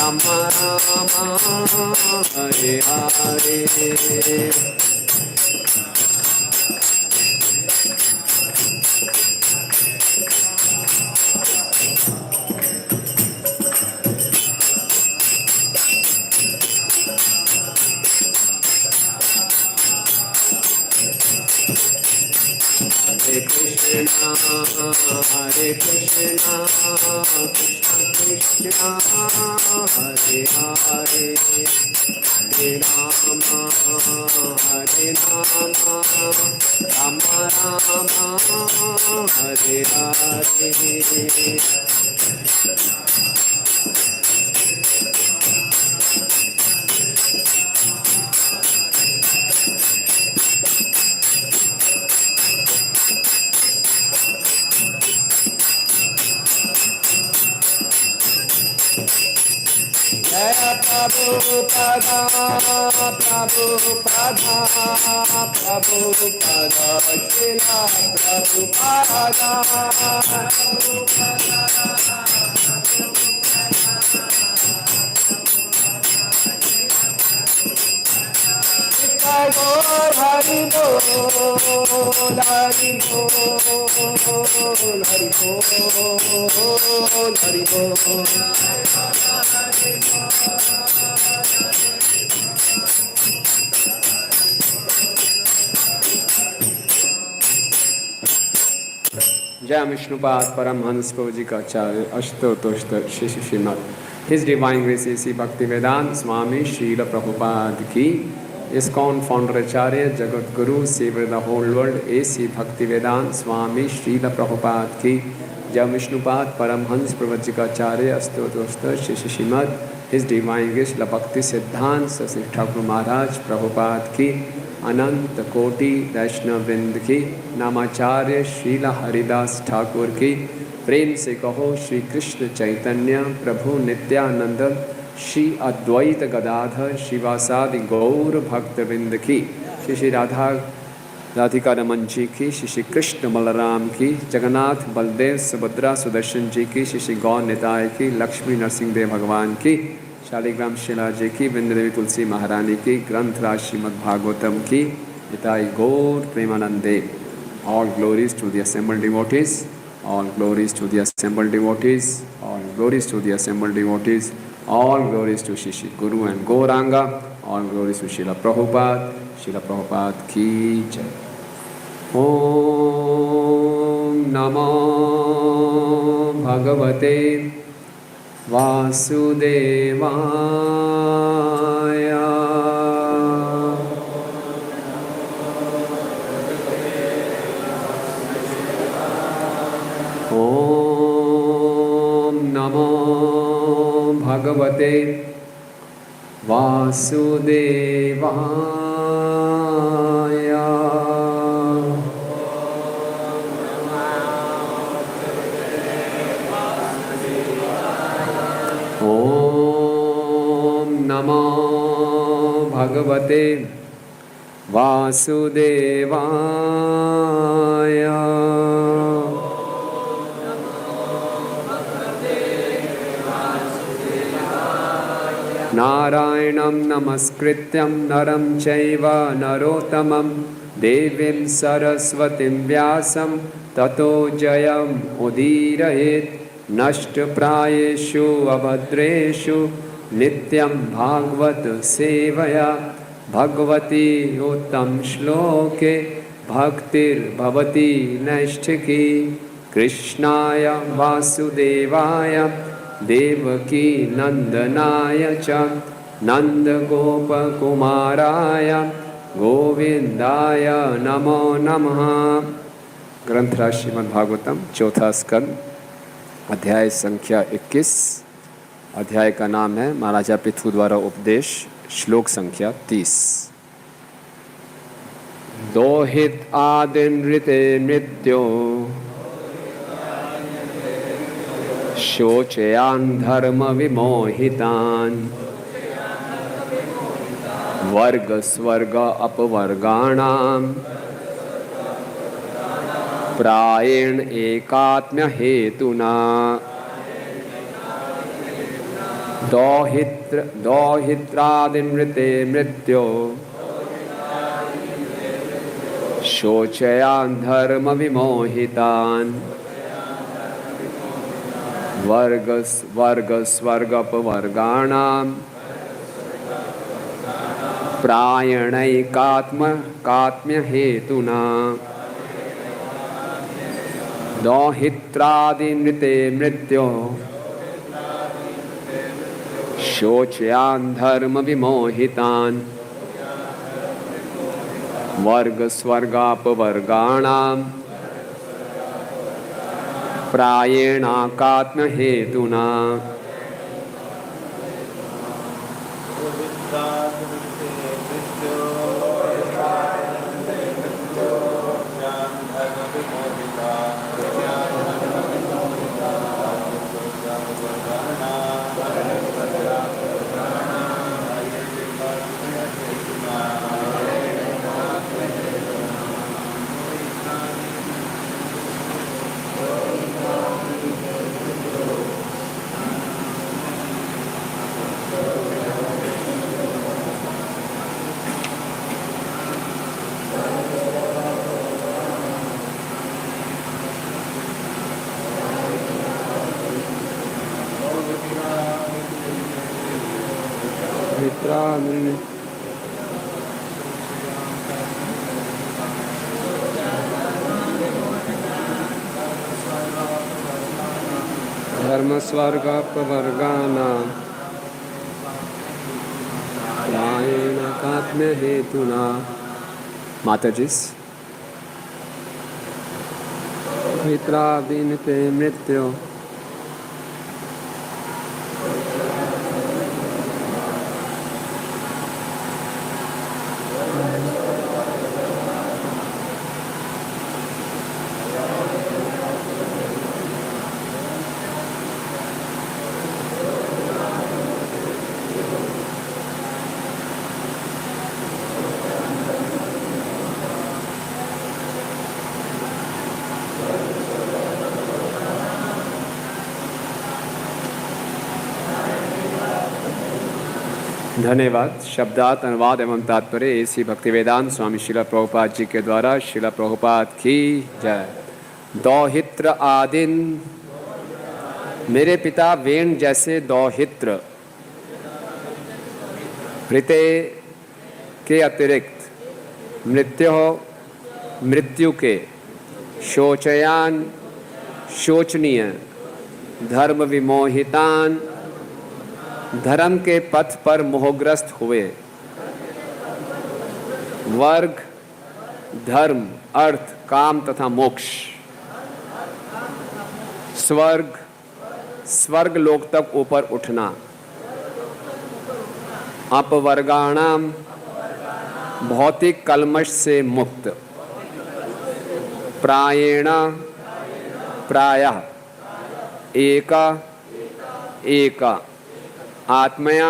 Ram Ram Hare Hare. Hare Krishna, Hare Krishna, Krishna Krishna, Hare Hare, Hare Rama, Hare Rama, Rama Rama, Hare Hare. Jaya Prabhupada, Prabhupada, Prabhupada, Srila Prabhupada. Gaur Hari Bol, Hari Bol, Hari Bol, Hari Bol. जय विष्णुपाद परमहंस प्रभु जी का आचार्य अष्टोत्तोष्ट Shri Shrimad his divine grace Shri Bhaktivedanta Swami Srila Prabhupada की ISKCON founder Acharya जगत गुरु saviour the whole world AC Bhaktivedanta Swami Srila Prabhupada की जय विष्णुपाद परमहंस प्रभु जी का आचार्य अष्टोत्तोष्ट Shri Shrimad his divine grace Bhaktisiddhanta Shri Thakur महाराज प्रभुपाद की अनंत कोटि वैष्णव वृंद की नामाचार्य श्रील हरिदास ठाकुर की प्रेम से कहो श्री कृष्ण चैतन्य प्रभु नित्यानंद श्री अद्वैत गदाधर शिवासादि गौर भक्तवृंद की श्री श्री राधिका रमन जी की श्री कृष्ण बलराम की जगन्नाथ बलदेव सुभद्रा सुदर्शन जी की श्री गौर निताय की लक्ष्मी नरसिंहदेव भगवान की शालिग्राम शिला जी की वृंद देवी तुलसी महारानी की ग्रंथराज श्रीमद् भागवतम की निताई गौर प्रेमानंदे. All glories to the assembled devotees, all glories to the assembled devotees, all glories to the assembled devotees, all glories to Shri Guru and Gauranga, all glories to Srila Prabhupada ki jai. Om Namo Bhagavate Vasudevaya. Om Namo Bhagavate Vasudevaya. Om Namo Bhagavate Vasudevaya. Narayanam namaskrityam naram chaiva narottamam devim saraswatim vyasam tato jayam udirayet nashtaprayeshu abhadreshu nityam bhagvat sevaya bhagavati uttam shloke bhaktir bhavati naishtiki krishnaya vasudevaya Devaki नंदनाय च नंद गोप कुमाराय गोविंदाय नमो नमः. ग्रंथराज श्रीमद् भागवतम चौथा स्कंद अध्याय संख्या 21. अध्याय का नाम है महाराजा पृथु द्वारा उपदेश. श्लोक संख्या 30. दोहित आदिनृते मृत्यो शोचयान धर्म विमोहितान वर्ग स्वर्ग अपवर्गाणाम प्रायेण एकात्म्य हेतुना दौहित्रादिमृते मृत्यो शोचयान धर्म विमोहितान वर्गस्वर्गपवर्गाणाम प्रायणैकात्म्य हेतुना दौहित्रादिमृते मृत्यो शोचयान धर्म विमोहितान वर्गस्वर्गापवर्गाणाम प्रायेणाकात्म्य हेतुना धर्म स्वर्गपवर्गाणां प्रायेणाकात्म्य हेतुना। माताजी मित्रादिनते मृत्यो धन्यवाद। शब्दार्थ अनुवाद एवं तात्पर्य ऐसी भक्तिवेदांत स्वामी शिला प्रभुपाद जी के द्वारा। शिला प्रभुपाद की जय। दौहित्र आदिन, मेरे पिता वेण जैसे दौहित्र प्रीते के अतिरिक्त मृत्यु के शोचयान शोचनीय धर्म विमोहितान धर्म के पथ पर मोहग्रस्त हुए वर्ग धर्म अर्थ काम तथा मोक्ष स्वर्ग लोक तक ऊपर उठना अपवर्गाणाम भौतिक कलमश से मुक्त प्रायः एका आत्मया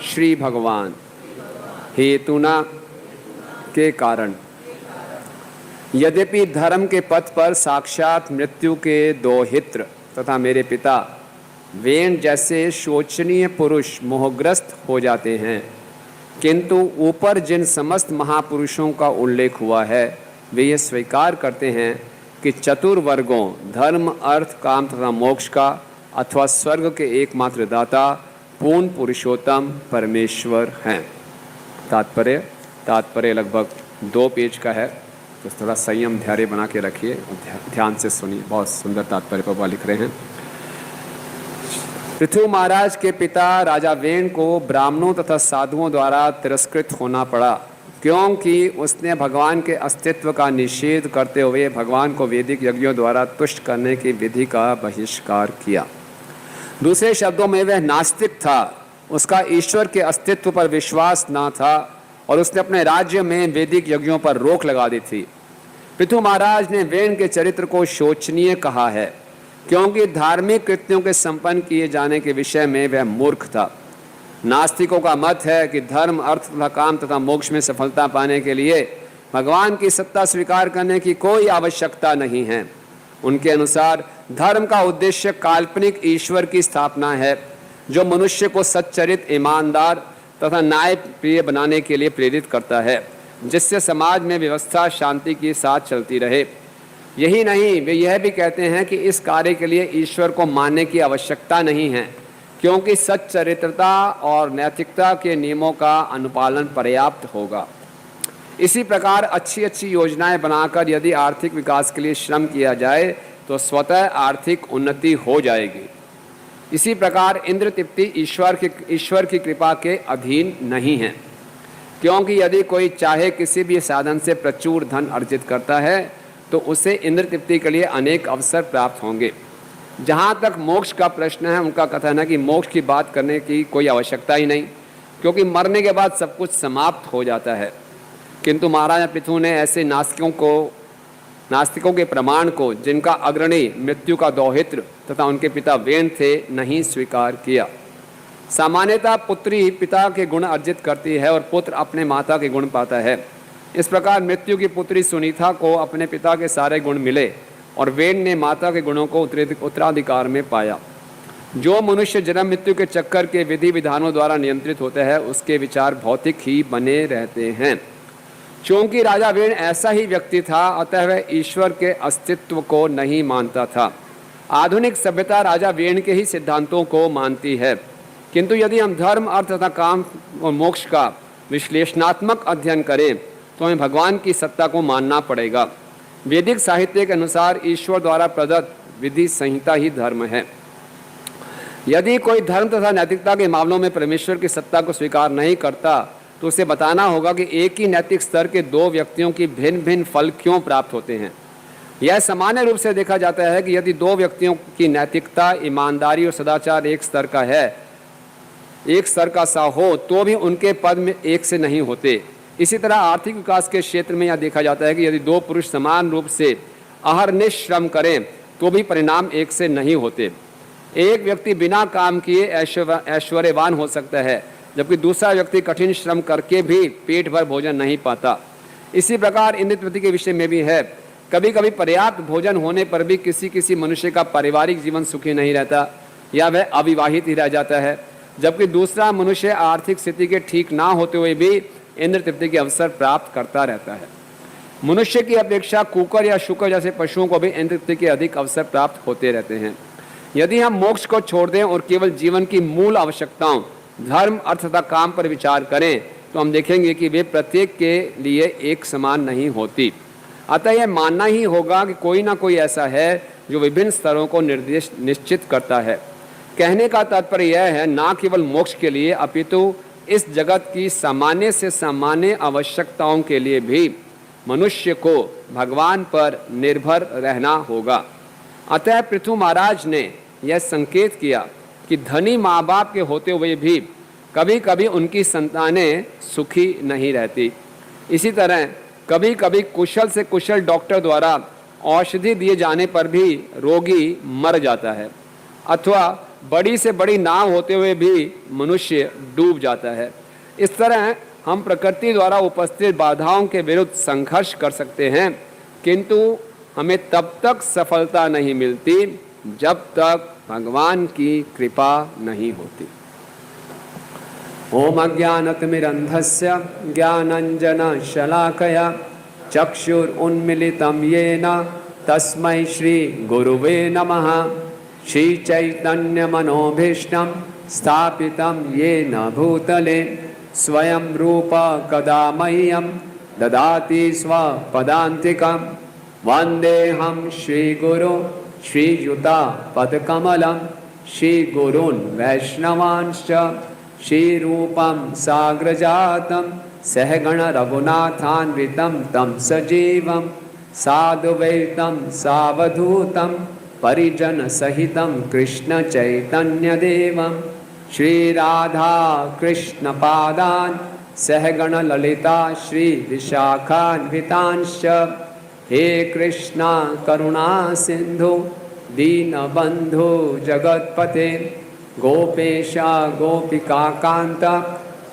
श्री भगवान हेतुना के कारण। यद्यपि धर्म के पथ पर साक्षात मृत्यु के दौहित्र तथा मेरे पिता वेण जैसे शोचनीय पुरुष मोहग्रस्त हो जाते हैं, किंतु ऊपर जिन समस्त महापुरुषों का उल्लेख हुआ है वे ये स्वीकार करते हैं कि चतुर्वर्गों धर्म अर्थ काम तथा मोक्ष का अथवा स्वर्ग के एकमात्र दाता पूर्ण पुरुषोत्तम परमेश्वर हैं। तात्पर्य लगभग 2 पेज का है, तो थोड़ा संयम धैर्य बना के रखिए, ध्यान से सुनिए। बहुत सुंदर तात्पर्य प्रभु लिख रहे हैं। पृथु महाराज के पिता राजा वेण को ब्राह्मणों तथा साधुओं द्वारा तिरस्कृत होना पड़ा, क्योंकि उसने भगवान के अस्तित्व का निषेध करते हुए भगवान को वैदिक यज्ञों द्वारा तुष्ट करने की विधि का बहिष्कार किया। दूसरे शब्दों में वह नास्तिक था, उसका ईश्वर के अस्तित्व पर विश्वास न था और उसने अपने राज्य में वैदिक यज्ञों पर रोक लगा दी थी। पृथु महाराज ने वेण के चरित्र को शोचनीय कहा है, क्योंकि धार्मिक कृत्यों के संपन्न किए जाने के विषय में वह मूर्ख था। नास्तिकों का मत है कि धर्म अर्थ तथा काम तथा मोक्ष में सफलता पाने के लिए भगवान की सत्ता स्वीकार करने की कोई आवश्यकता नहीं है। उनके अनुसार धर्म का उद्देश्य काल्पनिक ईश्वर की स्थापना है। जो मनुष्य को सच्चरित, ईमानदार तथा न्याय प्रिय बनाने के लिए प्रेरित करता है, जिससे समाज में व्यवस्था शांति के साथ चलती रहे। यही नहीं, वे यह भी कहते हैं कि इस कार्य के लिए ईश्वर को मानने की आवश्यकता नहीं है, क्योंकि सच्चरित्रता और नैतिकता के नियमों का अनुपालन पर्याप्त होगा। इसी प्रकार अच्छी अच्छी योजनाएं बनाकर यदि आर्थिक विकास के लिए श्रम किया जाए तो स्वतः आर्थिक उन्नति हो जाएगी। इसी प्रकार इंद्र तृप्ति ईश्वर की कृपा के अधीन नहीं है, क्योंकि यदि कोई चाहे किसी भी साधन से प्रचुर धन अर्जित करता है तो उसे इंद्र तृप्ति के लिए अनेक अवसर प्राप्त होंगे। जहाँ तक मोक्ष का प्रश्न है, उनका कथन है कि मोक्ष की बात करने की कोई आवश्यकता ही नहीं, क्योंकि मरने के बाद सब कुछ समाप्त हो जाता है। किंतु महाराजा पृथु ने ऐसे नास्तिकों के प्रमाण को, जिनका अग्रणी मृत्यु का दौहित्र तथा उनके पिता वेन थे, नहीं स्वीकार किया। सामान्यतः पुत्री पिता के गुण अर्जित करती है और पुत्र अपने माता के गुण पाता है। इस प्रकार मृत्यु की पुत्री सुनीता को अपने पिता के सारे गुण मिले और वेन ने माता के गुणों को उत्तराधिकार में पाया। जो मनुष्य जन्म मृत्यु के चक्कर के विधि विधानों द्वारा नियंत्रित होते हैं, उसके विचार भौतिक ही बने रहते हैं। क्योंकि राजा वेन ऐसा ही व्यक्ति था, अतः वह ईश्वर के अस्तित्व को नहीं मानता था। आधुनिक सभ्यता राजा वेन के ही सिद्धांतों को मानती है, किंतु यदि हम धर्म, अर्थ तथा काम और मोक्ष का विश्लेषणात्मक अध्ययन करें तो हमें भगवान की सत्ता को मानना पड़ेगा। वैदिक साहित्य के अनुसार ईश्वर द्वारा प्रदत्त विधि संहिता ही धर्म है। यदि कोई धर्म तथा नैतिकता के मामलों में परमेश्वर की सत्ता को स्वीकार नहीं करता तो उसे बताना होगा कि एक ही नैतिक स्तर के दो व्यक्तियों की भिन्न भिन्न फल क्यों प्राप्त होते हैं। यह सामान्य रूप से देखा जाता है कि यदि दो व्यक्तियों की नैतिकता, ईमानदारी और सदाचार एक स्तर का सा हो तो भी उनके पद में एक से नहीं होते। इसी तरह आर्थिक विकास के क्षेत्र में यह देखा जाता है कि यदि दो पुरुष समान रूप से अहर्निश श्रम करें तो भी परिणाम एक से नहीं होते। एक व्यक्ति बिना काम किए ऐश्वर्यवान हो सकता है, जबकि दूसरा व्यक्ति कठिन श्रम करके भी पेट भर भोजन नहीं पाता। इसी प्रकार इंद्र तृप्ति के विषय में भी है। कभी कभी पर्याप्त भोजन होने पर भी किसी मनुष्य का पारिवारिक जीवन सुखी नहीं रहता या वह अविवाहित ही रह जाता है, जबकि दूसरा मनुष्य आर्थिक स्थिति के ठीक ना होते हुए भी इंद्र तृप्ति के अवसर प्राप्त करता रहता है। मनुष्य की अपेक्षा कुकर या शुकर जैसे पशुओं को भी इंद्र तृप्ति के अधिक अवसर प्राप्त होते रहते हैं। यदि हम मोक्ष को छोड़ दें और केवल जीवन की मूल आवश्यकताओं, धर्म, अर्थ तथा काम पर विचार करें तो हम देखेंगे कि वे प्रत्येक के लिए एक समान नहीं होती। अतः यह मानना ही होगा कि कोई ना कोई ऐसा है जो विभिन्न स्तरों को निश्चित करता है। कहने का तात्पर्य यह है, ना केवल मोक्ष के लिए अपितु इस जगत की सामान्य से सामान्य आवश्यकताओं के लिए भी मनुष्य को भगवान पर निर्भर रहना होगा। अतः पृथु महाराज ने यह संकेत किया कि धनी माँ बाप के होते हुए भी कभी कभी उनकी संतानें सुखी नहीं रहती। इसी तरह कभी कभी कुशल से कुशल डॉक्टर द्वारा औषधि दिए जाने पर भी रोगी मर जाता है, अथवा बड़ी से बड़ी नाव होते हुए भी मनुष्य डूब जाता है। इस तरह हम प्रकृति द्वारा उपस्थित बाधाओं के विरुद्ध संघर्ष कर सकते हैं, किंतु हमें तब तक सफलता नहीं मिलती जब तक भगवान की कृपा नहीं होती। ओम अज्ञानतिमिरन्धस्य ज्ञानाञ्जनशलाकया चक्षुरुन्मीलितं येन तस्मै श्री गुरुवे नमः। श्रीचैतन्यमनोभीष्टं स्थापितं येन भूतले स्वयं रूप कदा मह्यं ददाति स्वपदान्तिकं। वन्देऽहं श्रीगुरो श्रीयुतापदकमलं श्रीगुरून् वैष्णवांश्च श्रीरूपं साग्रजातं सहगण रघुनाथान्वितं तं सजीवं साधुवैतं सावधूतं परिजनसहितं कृष्णचैतन्यदेवं श्रीराधा कृष्णपादान् सहगण ललिता श्रीविशाखान्वितांश्च। हे कृष्णा करुणा सिंधु दीनबंधु जगत्पते गोपेशा गोपिका कांत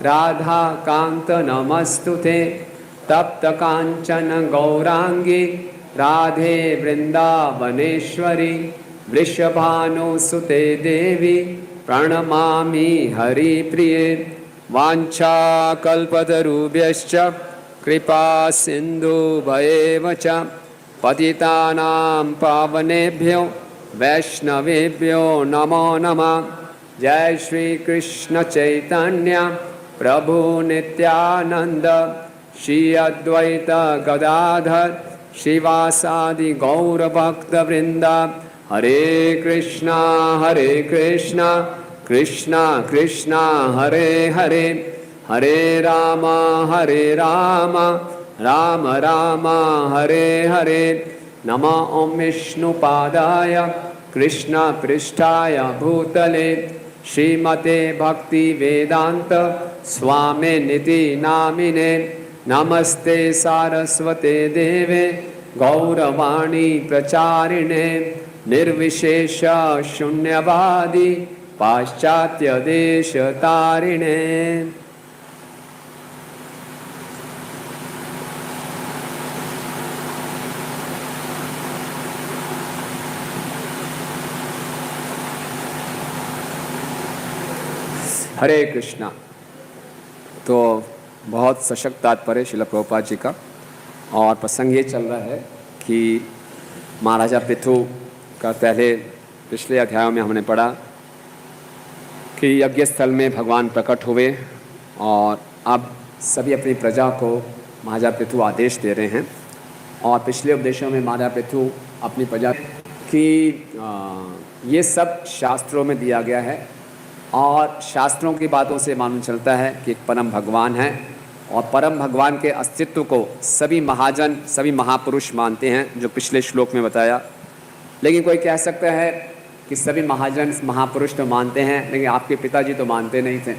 राधा कांत नमस्तुते। तप्त कांचन गौरांगी राधे वृंदावनेश्वरी वृषभानुसुते देवी प्रणमामि हरिप्रिये। वाञ्छाकल्पतरुभ्यश्च कृपा सिन्धुभ्येव च पतितानां पावनेभ्यो वैष्णवेभ्यो नमो नमः। जय श्री कृष्ण चैतन्य प्रभु नित्यानंद श्री अद्वैत गदाधर श्रीवासादि गौर भक्त वृंद। हरे कृष्णा कृष्णा कृष्णा हरे हरे, हरे राम राम राम हरे हरे। नमः ओं विष्णुपादाय कृष्ण पृष्ठाय भूतले श्रीमते भक्ति वेदांत स्वामी निति नामिने। नमस्ते सारस्वते देवे गौरवाणी प्रचारिणे निर्विशेष शून्यवादी पाश्चात्य देश तारिणे। हरे कृष्णा। तो बहुत सशक्त तात्पर्य श्रील प्रभुपाद जी का, और प्रसंग ये चल रहा है कि महाराजा पृथु का पिछले अध्यायों में हमने पढ़ा कि यज्ञ स्थल में भगवान प्रकट हुए और अब सभी अपनी प्रजा को महाराजा पृथु आदेश दे रहे हैं। और पिछले उपदेशों में महाराजा पृथु अपनी प्रजा की ये सब शास्त्रों में दिया गया है, और शास्त्रों की बातों से मालूम चलता है कि एक परम भगवान है, और परम भगवान के अस्तित्व को सभी महाजन सभी महापुरुष मानते हैं, जो पिछले श्लोक में बताया। लेकिन कोई कह सकता है कि सभी महाजन महापुरुष तो मानते हैं, लेकिन आपके पिताजी तो मानते नहीं थे।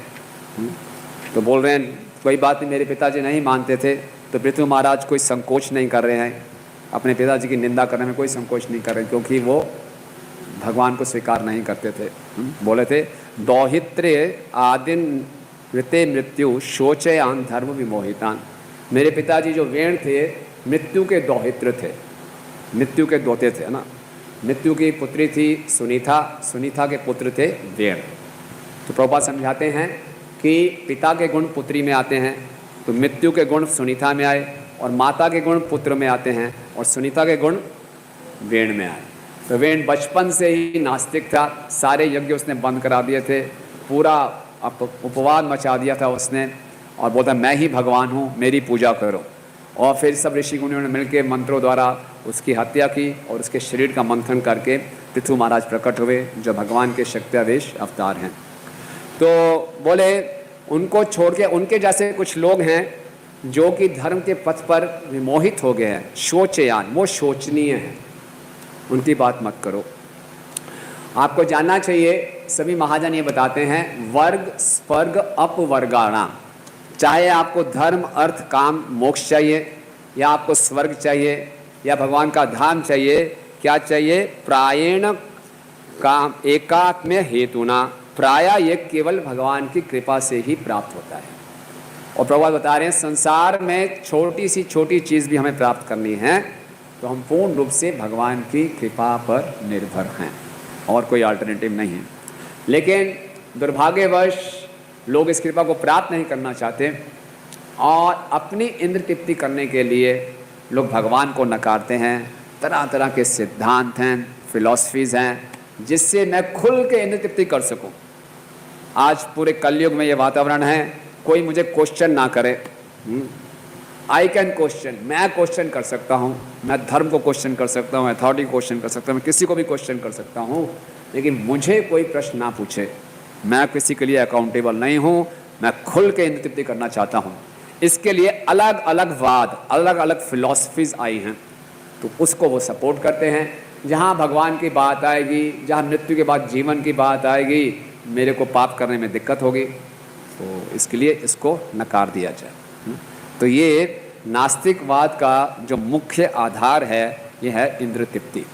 तो बोल रहे हैं कोई बात नहीं, मेरे पिताजी नहीं मानते थे। तो पृथु महाराज कोई संकोच नहीं कर रहे हैं, अपने पिताजी की निंदा करने में कोई संकोच नहीं कर रहे, क्योंकि वो भगवान को स्वीकार नहीं करते थे। बोले थे दौहित्रे आदिन ऋते मृत्यु शोचयान धर्म विमोहितान। मेरे पिताजी जो वेण थे मृत्यु के दौहित्र थे, मृत्यु के दोते थे ना। मृत्यु की पुत्री थी सुनीता, सुनीता के पुत्र थे वेण। तो प्रभुपाद समझाते हैं कि पिता के गुण पुत्री में आते हैं, तो मृत्यु के गुण सुनीता में आए, और माता के गुण पुत्र में आते हैं, और सुनीता के गुण वेण में आए। तो वेण बचपन से ही नास्तिक था, सारे यज्ञ उसने बंद करा दिए थे, पूरा उपवाद मचा दिया था उसने, और बोलता मैं ही भगवान हूँ, मेरी पूजा करो। और फिर सब ऋषि मुनियों ने मिलकर मंत्रों द्वारा उसकी हत्या की, और उसके शरीर का मंथन करके पृथु महाराज प्रकट हुए, जो भगवान के शक्त्यावेश अवतार हैं। तो बोले उनको छोड़ के उनके जैसे कुछ लोग हैं जो कि धर्म के पथ पर विमोहित हो गए हैं, शोचयान, वो शोचनीय हैं, उनकी बात मत करो। आपको जानना चाहिए, सभी महाजन ये बताते हैं वर्ग स्वर्ग अपवर्गाणाम, चाहे आपको धर्म अर्थ काम मोक्ष चाहिए, या आपको स्वर्ग चाहिए, या भगवान का धाम चाहिए, क्या चाहिए, प्रायेण काम एकात्म्य हेतुना, प्राय ये केवल भगवान की कृपा से ही प्राप्त होता है। और प्रभुपाद बता रहे हैं संसार में छोटी सी छोटी चीज़ भी हमें प्राप्त करनी है तो हम पूर्ण रूप से भगवान की कृपा पर निर्भर हैं, और कोई अल्टरनेटिव नहीं है। लेकिन दुर्भाग्यवश लोग इस कृपा को प्राप्त नहीं करना चाहते, और अपनी इंद्र तृप्ति करने के लिए लोग भगवान को नकारते हैं। तरह तरह के सिद्धांत हैं, फिलॉसफीज़ हैं, जिससे मैं खुल के इंद्र तृप्ति कर सकूं। आज पूरे कलयुग में ये वातावरण है, कोई मुझे क्वेश्चन ना करे। आई कैन क्वेश्चन, मैं क्वेश्चन कर सकता हूँ, मैं धर्म को क्वेश्चन कर सकता हूँ, अथॉरिटी को क्वेश्चन कर सकता हूँ, मैं किसी को भी क्वेश्चन कर सकता हूँ, लेकिन मुझे कोई प्रश्न ना पूछे। मैं किसी के लिए अकाउंटेबल नहीं हूँ, मैं खुल के इंद्र तृप्ति करना चाहता हूँ। इसके लिए अलग अलग वाद, अलग अलग फिलॉसफीज आई हैं, तो उसको वो सपोर्ट करते हैं। जहाँ भगवान की बात आएगी, जहाँ मृत्यु के बाद जीवन की बात आएगी, मेरे को पाप करने में दिक्कत होगी, तो इसके लिए इसको नकार दिया जाए। तो ये नास्तिकवाद का जो मुख्य आधार है, ये है इंद्र तृप्ति।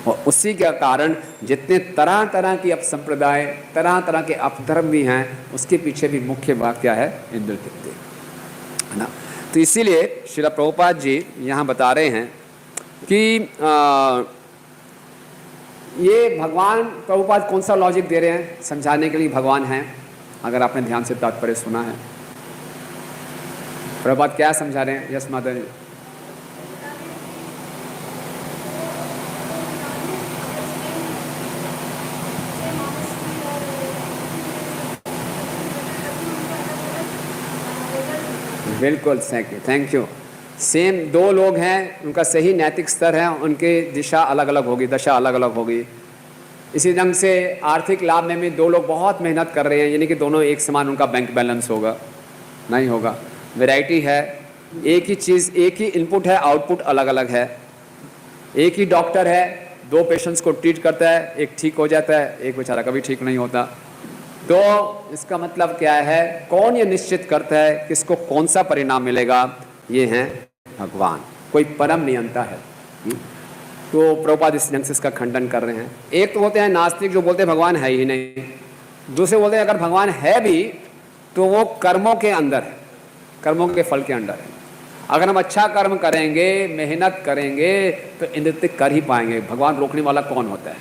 और उसी के कारण जितने तरह तरह की अपसंप्रदाय, तरह तरह के अपधर्म भी हैं, उसके पीछे भी मुख्य बात क्या है, इंद्र तृप्ति, है ना। तो इसीलिए श्रील प्रभुपाद जी यहाँ बता रहे हैं कि ये भगवान प्रभुपाद कौन सा लॉजिक दे रहे हैं समझाने के लिए भगवान हैं, अगर आपने ध्यान से तात्पर्य सुना है। प्रभुपाद क्या समझा रहे हैं? यस माता जी। बिल्कुल सही, थैंक यू। सेम दो लोग हैं, उनका सही नैतिक स्तर है, उनकी दिशा अलग अलग होगी, दशा अलग अलग होगी। इसी ढंग से आर्थिक लाभ में भी दो लोग बहुत मेहनत कर रहे हैं, यानी कि दोनों एक समान उनका बैंक बैलेंस होगा? नहीं होगा। वैरायटी है, एक ही चीज़, एक ही इनपुट है, आउटपुट अलग अलग है। एक ही डॉक्टर है, दो पेशेंट्स को ट्रीट करता है, एक ठीक हो जाता है, एक बेचारा कभी ठीक नहीं होता। तो इसका मतलब क्या है? कौन ये निश्चित करता है किसको कौन सा परिणाम मिलेगा? ये हैं भगवान, कोई परम नियंता है। तो प्रभुपाद इस ढंग से इसका खंडन कर रहे हैं। एक तो होते हैं नास्तिक जो बोलते हैं भगवान है ही नहीं, दूसरे बोलते हैं अगर भगवान है भी तो वो कर्मों के अंदर है, कर्मों के फल के अंदर है। अगर हम अच्छा कर्म करेंगे, मेहनत करेंगे तो इंद्र कर ही पाएंगे। भगवान रोकने वाला कौन होता है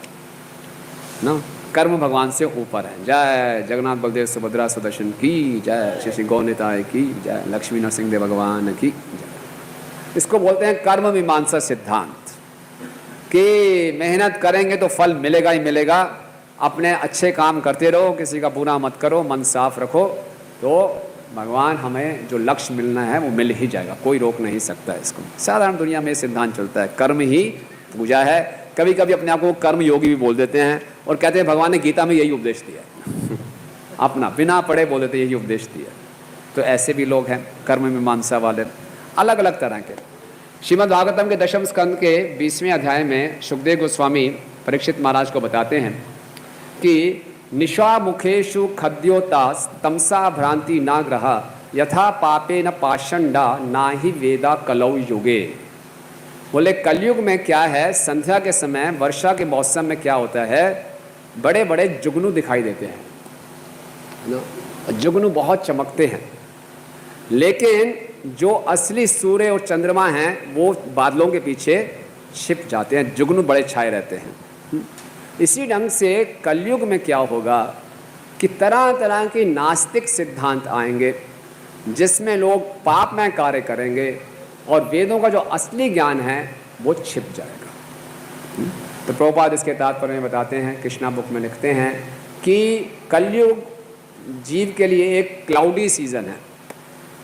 ना? कर्म भगवान से ऊपर है। जय जगन्नाथ बलदेव सुभद्रा सुदर्शन की जय, श्री श्री गौनिताय की जय, लक्ष्मी नरसिंहदेव भगवान की जय। इसको बोलते हैं कर्म मीमांसा सिद्धांत, कि मेहनत करेंगे तो फल मिलेगा ही मिलेगा। अपने अच्छे काम करते रहो, किसी का बुरा मत करो, मन साफ रखो, तो भगवान हमें जो लक्ष्य मिलना है वो मिल ही जाएगा, कोई रोक नहीं सकता इसको। साधारण दुनिया में सिद्धांत चलता है, कर्म ही पूजा है। कभी कभी अपने आप को कर्म योगी भी बोल देते हैं और कहते हैं भगवान ने गीता में यही उपदेश दिया अपना बिना पढ़े बोल देते यही उपदेश दिया। तो ऐसे भी लोग हैं कर्म मीमांसा वाले, अलग अलग तरह के। श्रीमद् भागवतम के दशम स्कंद के 20वें अध्याय में सुखदेव गोस्वामी परीक्षित महाराज को बताते हैं कि निशा मुखेशु खद्योता तमसा भ्रांति ना ग्रह यथा पापे न पाषंडा ना ही वेदा कलौ युगे। बोले कलयुग में क्या है, संध्या के समय वर्षा के मौसम में क्या होता है, बड़े बड़े जुगनू दिखाई देते हैं ना, जुगनू बहुत चमकते हैं, लेकिन जो असली सूर्य और चंद्रमा हैं वो बादलों के पीछे छिप जाते हैं, जुगनू बड़े छाए रहते हैं। इसी ढंग से कलयुग में क्या होगा कि तरह तरह के नास्तिक सिद्धांत आएंगे जिसमें लोग पापमय कार्य करेंगे और वेदों का जो असली ज्ञान है वो छिप जाएगा। तो प्रभुपाद इसके तात्पर्य में बताते हैं, कृष्णा बुक में लिखते हैं कि कलयुग जीव के लिए एक क्लाउडी सीजन है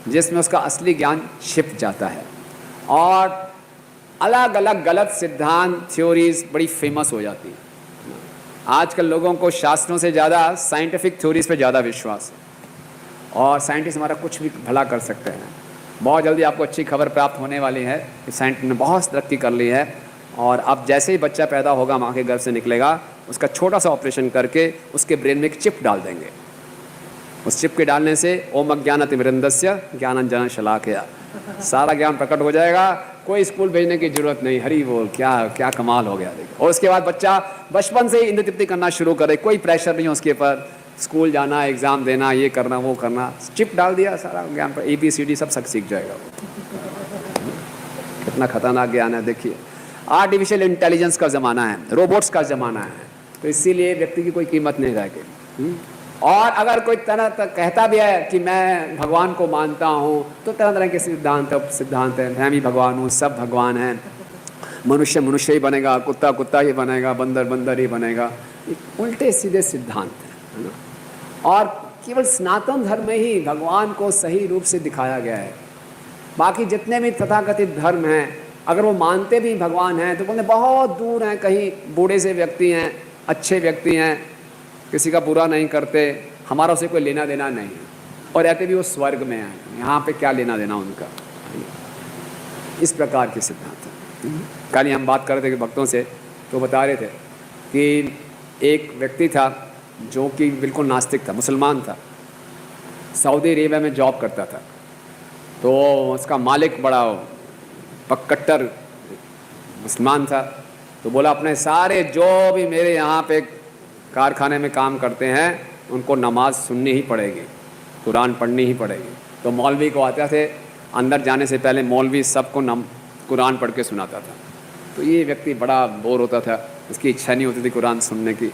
जिसमें उसका असली ज्ञान छिप जाता है और अलग अलग गलत सिद्धांत थ्योरीज बड़ी फेमस हो जाती हैं। आजकल लोगों को शास्त्रों से ज़्यादा साइंटिफिक थ्योरीज पे ज़्यादा विश्वास है और साइंटिस्ट हमारा कुछ भी भला कर सकते हैं। बहुत जल्दी आपको अच्छी खबर प्राप्त होने वाली है कि साइंस ने बहुत तरक्की कर ली है और अब जैसे ही बच्चा पैदा होगा माँ के गर्भ से निकलेगा उसका छोटा सा ऑपरेशन करके उसके ब्रेन में एक चिप डाल देंगे। उस चिप के डालने से ओम अज्ञानतिमिरन्दस्य ज्ञानांजन शलाकया, सारा ज्ञान प्रकट हो जाएगा, कोई स्कूल भेजने की जरूरत नहीं। हरी बोल, क्या क्या कमाल हो गया देखो। और उसके बाद बच्चा बचपन से ही इंद्र तृप्ति करना शुरू करे, कोई प्रेशर नहीं है उसके ऊपर, स्कूल जाना, एग्ज़ाम देना, ये करना वो करना, चिप डाल दिया, सारा ज्ञान पर ABCD सब सीख जाएगा। कितना खतरनाक ज्ञान है देखिए। आर्टिफिशियल इंटेलिजेंस का ज़माना है, रोबोट्स का ज़माना है, तो इसीलिए व्यक्ति की कोई कीमत नहीं रह गई। और अगर कोई तरह कहता भी है कि मैं भगवान को मानता हूँ तो तरह तरह के सिद्धांत है, मैं भी भगवान हूँ, सब भगवान हैं, मनुष्य मनुष्य ही बनेगा, कुत्ता कुत्ता ही बनेगा, बंदर बंदर ही बनेगा। उल्टे सीधे सिद्धांत है ना। और केवल सनातन धर्म में ही भगवान को सही रूप से दिखाया गया है। बाकी जितने भी तथाकथित धर्म हैं अगर वो मानते भी भगवान हैं तो बोलते बहुत दूर हैं, कहीं बूढ़े से व्यक्ति हैं, अच्छे व्यक्ति हैं, किसी का बुरा नहीं करते, हमारा उसे कोई लेना देना नहीं है, और रहते भी वो स्वर्ग में हैं, यहाँ पे क्या लेना देना उनका। इस प्रकार के सिद्धांत हैं। कल ही हम बात कर रहे थे भक्तों से, तो बता रहे थे कि एक व्यक्ति था जो कि बिल्कुल नास्तिक था, मुसलमान था, सऊदी अरेबिया में जॉब करता था। तो उसका मालिक बड़ा कट्टर मुसलमान था, तो बोला अपने सारे जो भी मेरे यहाँ पे कारखाने में काम करते हैं उनको नमाज सुननी ही पड़ेगी, कुरान पढ़नी ही पड़ेगी। तो मौलवी को आते थे, अंदर जाने से पहले मौलवी सबको कुरान पढ़ के सुनाता था। तो ये व्यक्ति बड़ा बोर होता था, उसकी इच्छा नहीं होती थी कुरान सुनने की।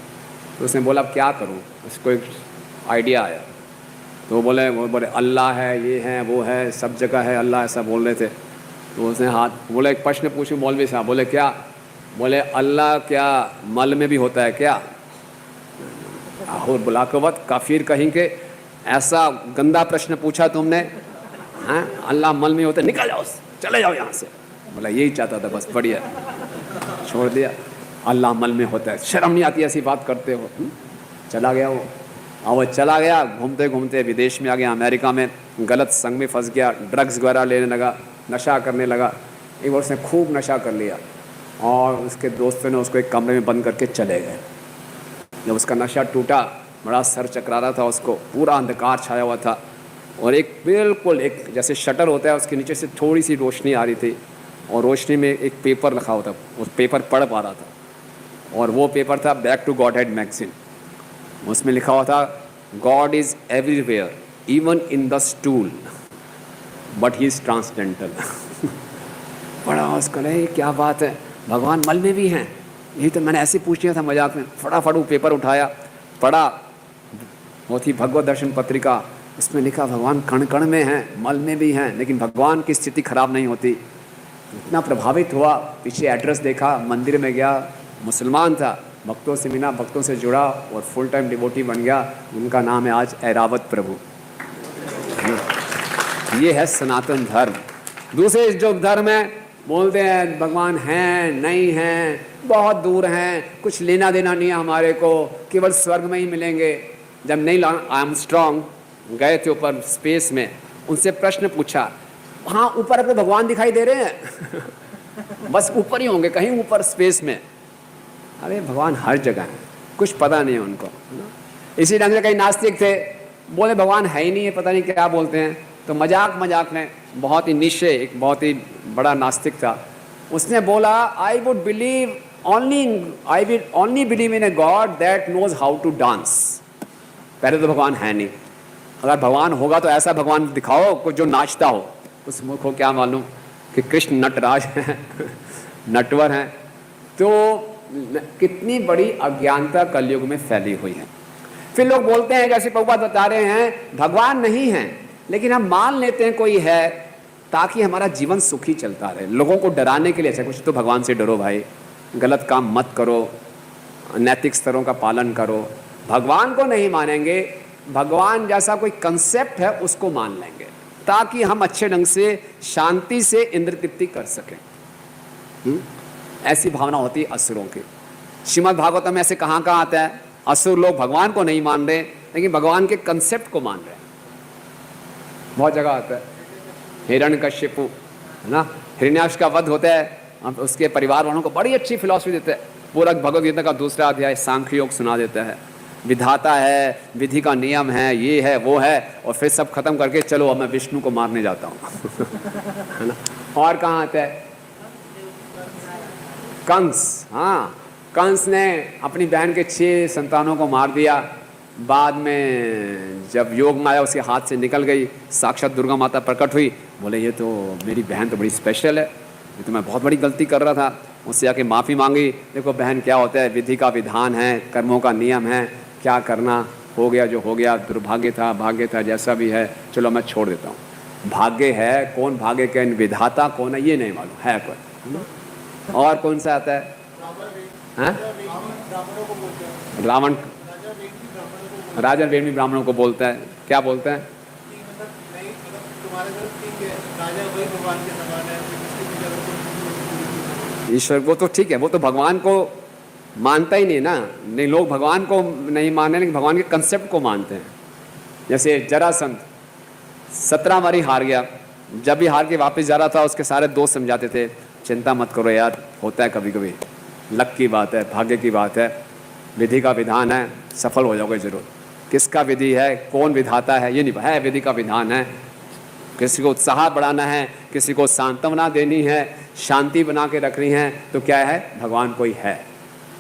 तो उसने बोला अब क्या करूं, उसको एक आइडिया आया। तो वो बोले अल्लाह है, ये है, वो है, सब जगह है अल्लाह, ऐसा बोल रहे थे। तो उसने बोले एक प्रश्न पूछूं मौलवी साहब? बोले क्या? बोले अल्लाह क्या मल में भी होता है क्या? और बुलाकवत काफिर कहीं के, ऐसा गंदा प्रश्न पूछा तुमने, हैं? अल्लाह मल में होता है, निकल जाओ, चले जाओ यहाँ से। बोला यही चाहता था बस, बढ़िया, छोड़ दिया। अल्लाह मल में होता है, शर्म नहीं आती ऐसी बात करते हो? चला गया वो। और वो चला गया, घूमते घूमते विदेश में आ गया, अमेरिका में गलत संग में फंस गया, ड्रग्स वगैरह लेने लगा, नशा करने लगा। एक बार उसने खूब नशा कर लिया और उसके दोस्तों ने उसको एक कमरे में बंद करके चले गए। जब उसका नशा टूटा, बड़ा सर चकरा रहा था उसको, पूरा अंधकार छाया हुआ था और एक बिल्कुल एक जैसे शटर होता है उसके नीचे से थोड़ी सी रोशनी आ रही थी और रोशनी में एक पेपर लिखा हुआ था, उस पेपर पढ़ पा रहा था और वो पेपर था back to Godhead magazine. उसमें लिखा हुआ था God is everywhere even in the stool but he is transcendental. बड़ा उसको नहीं, क्या बात है, भगवान मल में भी हैं? यही तो मैंने ऐसे पूछ लिया था मजाक में। फटाफट वो पेपर उठाया, पढ़ा, वो थी भगवत दर्शन पत्रिका, उसमें लिखा भगवान कण कण में हैं, मल में भी हैं, लेकिन भगवान की स्थिति खराब नहीं होती। इतना प्रभावित हुआ, पीछे एड्रेस देखा, मंदिर में गया, मुसलमान था, भक्तों से मिला, भक्तों से जुड़ा और फुल टाइम डिवोटी बन गया। उनका नाम है आज ऐरावत प्रभु। ये है सनातन धर्म। दूसरे जो धर्म है बोलते हैं भगवान हैं, नहीं हैं, बहुत दूर हैं, कुछ लेना देना नहीं है हमारे को, केवल स्वर्ग में ही मिलेंगे। जब नील आर्मस्ट्रॉन्ग गए थे ऊपर स्पेस में, उनसे प्रश्न पूछा, हाँ ऊपर आपको भगवान दिखाई दे रहे हैं? बस ऊपर ही होंगे, कहीं ऊपर स्पेस में। अरे भगवान हर जगह है, कुछ पता नहीं है उनको। इसी ढंग से कई नास्तिक थे, बोले भगवान है ही नहीं है, पता नहीं क्या बोलते हैं। तो मजाक मजाक में बहुत ही निश्चय, एक बहुत ही बड़ा नास्तिक था, उसने बोला I would only believe in a god that knows how to dance. पहले तो भगवान है नहीं, अगर भगवान होगा तो ऐसा भगवान दिखाओ को जो नाचता हो। उस मुख को क्या मालूम कि कृष्ण नटराज हैं, नटवर हैं। तो कितनी बड़ी अज्ञानता कलयुग में फैली हुई है। फिर लोग बोलते हैं, जैसे प्रभुपाद बता रहे हैं, भगवान नहीं है लेकिन हम मान लेते हैं कोई है ताकि हमारा जीवन सुखी चलता रहे, लोगों को डराने के लिए। अच्छा कुछ तो भगवान से डरो भाई, गलत काम मत करो, नैतिक स्तरों का पालन करो। भगवान को नहीं मानेंगे, भगवान जैसा कोई कंसेप्ट है उसको मान लेंगे ताकि हम अच्छे ढंग से शांति से इंद्र तृप्ति कर सकें। ऐसी भावना होती है असुरों की। श्रीमद् भागवतम में ऐसे कहाँ कहाँ आता है, असुर लोग भगवान को नहीं मान रहे लेकिन भगवान के कंसेप्ट को मान रहे हैं। बहुत जगह आता है। हिरण्यकश्यपु है ना, हिरण्याक्ष का वध होता है, उसके परिवार वालों को बड़ी अच्छी फिलॉसफी देते हैं। पूरा भगवद गीता का दूसरा अध्याय सांख्य योग सुना देता है, विधाता है, विधि का नियम है, ये है वो है, और फिर सब खत्म करके चलो अब मैं विष्णु को मारने जाता हूँ। है ना। और कहाँ आता है कंस। हाँ, कंस ने अपनी बहन के 6 संतानों को मार दिया। बाद में जब योग माया उसके हाथ से निकल गई, साक्षात दुर्गा माता प्रकट हुई, बोले ये तो मेरी बहन तो बड़ी स्पेशल है, ये तो मैं बहुत बड़ी गलती कर रहा था। उससे आके माफ़ी मांगी। देखो बहन क्या होता है, विधि का विधान है, कर्मों का नियम है, क्या करना, हो गया जो हो गया, दुर्भाग्य था भाग्य था, जैसा भी है चलो मैं छोड़ देता हूँ। भाग्य है, कौन भाग्य के विधाता कौन है ये नहीं मालूम है कोई। और कौन सा आता है? रावण, राजा वेणी ब्राह्मणों को बोलता है। क्या बोलता है? ईश्वर वो तो ठीक है, वो तो भगवान को मानता ही नहीं ना। नहीं, लोग भगवान को नहीं मानते लेकिन भगवान के कंसेप्ट को मानते हैं। जैसे जरासंध 17 बारी हार गया, जब भी हार के वापस जा रहा था उसके सारे दोस्त समझाते थे चिंता मत करो यार, होता है कभी कभी, लक की बात है, भाग्य की बात है, विधि का विधान है, सफल हो जाओगे जरूर। किसका विधि है, कौन विधाता है ये नहीं है, विधि का विधान है। किसी को उत्साह बढ़ाना है, किसी को सांत्वना देनी है, शांति बना के रखनी है, तो क्या है, भगवान कोई है।